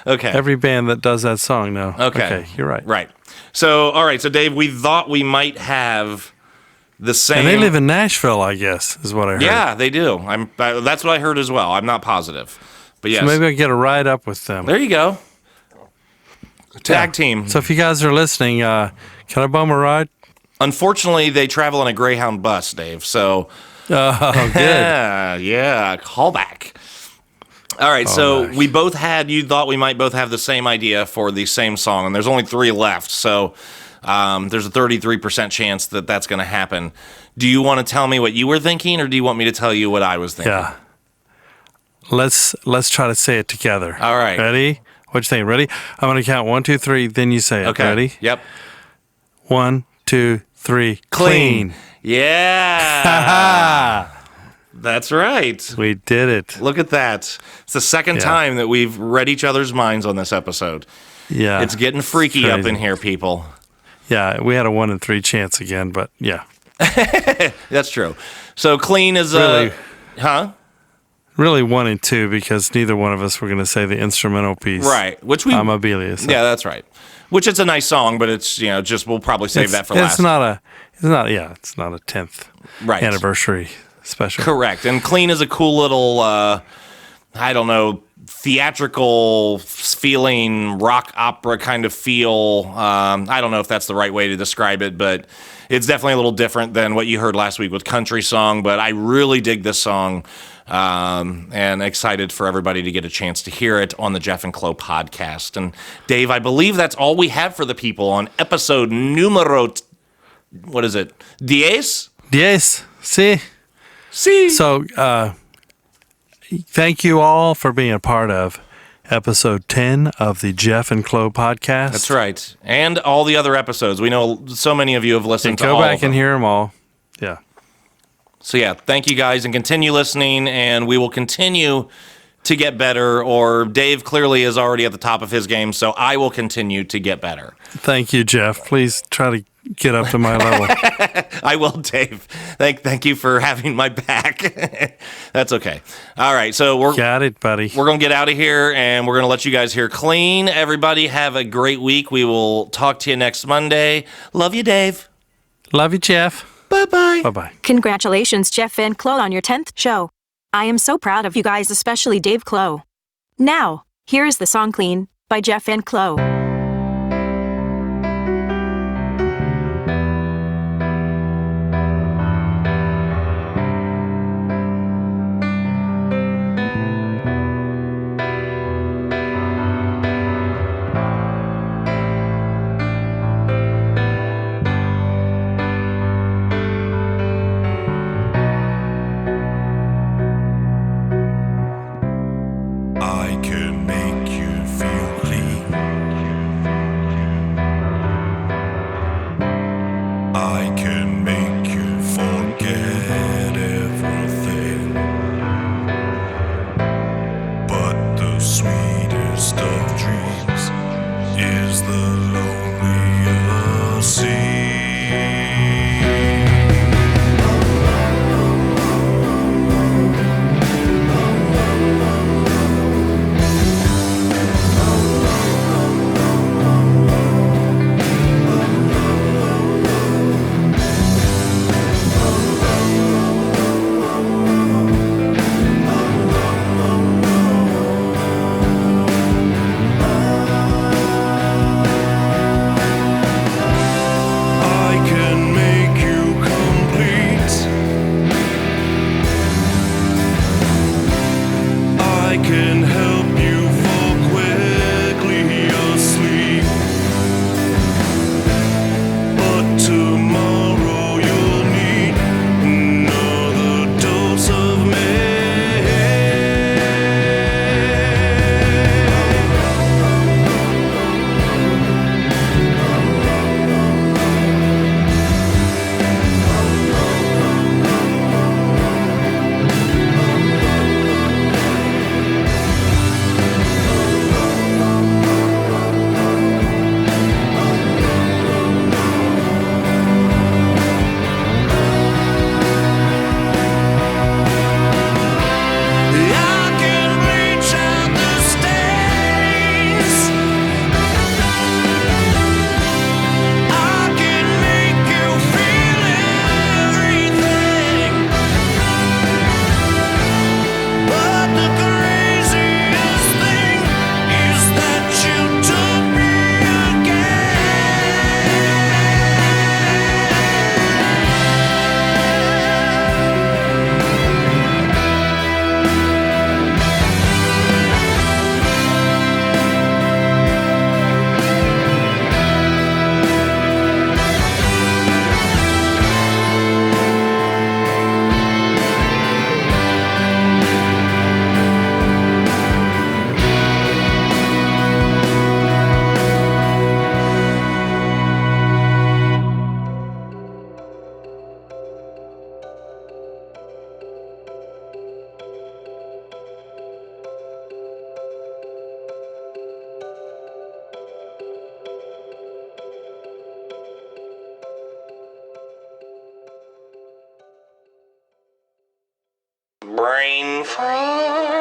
Speaker 3: Okay.
Speaker 1: Every band that does that song, no.
Speaker 3: Okay.
Speaker 1: You're right.
Speaker 3: Right. So, all right. So, Dave, we thought we might have the same...
Speaker 1: And they live in Nashville, I guess, is what I heard.
Speaker 3: Yeah, they do. That's what I heard as well. I'm not positive. But yes.
Speaker 1: So maybe I can get a ride up with them.
Speaker 3: There you go. Tag team.
Speaker 1: So if you guys are listening, can I bum a ride?
Speaker 3: Unfortunately, they travel in a Greyhound bus, Dave. So,
Speaker 1: good.
Speaker 3: Yeah, callback. All right, we both you thought we might both have the same idea for the same song, and there's only 3 left, so there's a 33% chance that that's going to happen. Do you want to tell me what you were thinking, or do you want me to tell you what I was thinking?
Speaker 1: Yeah. Let's try to say it together.
Speaker 3: All right.
Speaker 1: Ready? What you think? Ready? I'm going to count 1, 2, 3, then you say it.
Speaker 3: Okay.
Speaker 1: Ready?
Speaker 3: Yep.
Speaker 1: 1, 2, 3. Clean.
Speaker 3: Yeah. That's right.
Speaker 1: We did it.
Speaker 3: Look at that. It's the second time that we've read each other's minds on this episode.
Speaker 1: Yeah.
Speaker 3: It's getting freaky up in here, people.
Speaker 1: Yeah, we had a 1 in 3 chance again, but yeah.
Speaker 3: That's true. So clean is
Speaker 1: really,
Speaker 3: Really
Speaker 1: 1 and 2 because neither one of us were going to say the instrumental piece.
Speaker 3: Right. Which we
Speaker 1: Amabilia. So.
Speaker 3: Yeah, that's right. Which it's a nice song, but it's just we'll probably save that for last.
Speaker 1: It's not a 10th anniversary special.
Speaker 3: Correct. And clean is a cool little theatrical feeling, rock opera kind of feel. I don't know if that's the right way to describe it, but it's definitely a little different than what you heard last week with Country Song, but I really dig this song. And excited for everybody to get a chance to hear it on the Jef and Clo podcast. And Dave, I believe that's all we have for the people on episode numero, what is it? 10?
Speaker 1: 10. See? So, thank you all for being a part of episode 10 of the Jef and Clo podcast.
Speaker 3: That's right. And all the other episodes. We know so many of you have listened to all of them.
Speaker 1: Go back and hear them all. Yeah.
Speaker 3: So, thank you guys, and continue listening, and we will continue to get better, or Dave clearly is already at the top of his game, so I will continue to get better.
Speaker 1: Thank you, Jeff. Please try to get up to my level.
Speaker 3: I will, Dave. Thank you for having my back. That's okay. All right, so
Speaker 1: got it, buddy.
Speaker 3: We're going to get out of here, and we're going to let you guys hear clean. Everybody have a great week. We will talk to you next Monday. Love you, Dave.
Speaker 1: Love you, Jeff.
Speaker 3: Bye-bye.
Speaker 1: Bye-bye.
Speaker 6: Congratulations, Jef and Clo, on your 10th show. I am so proud of you guys, especially Dave Clo. Now, here is the song Clean by Jef and Clo.
Speaker 5: sweetest of dreams is the lonelier sea.
Speaker 2: Brain freeze.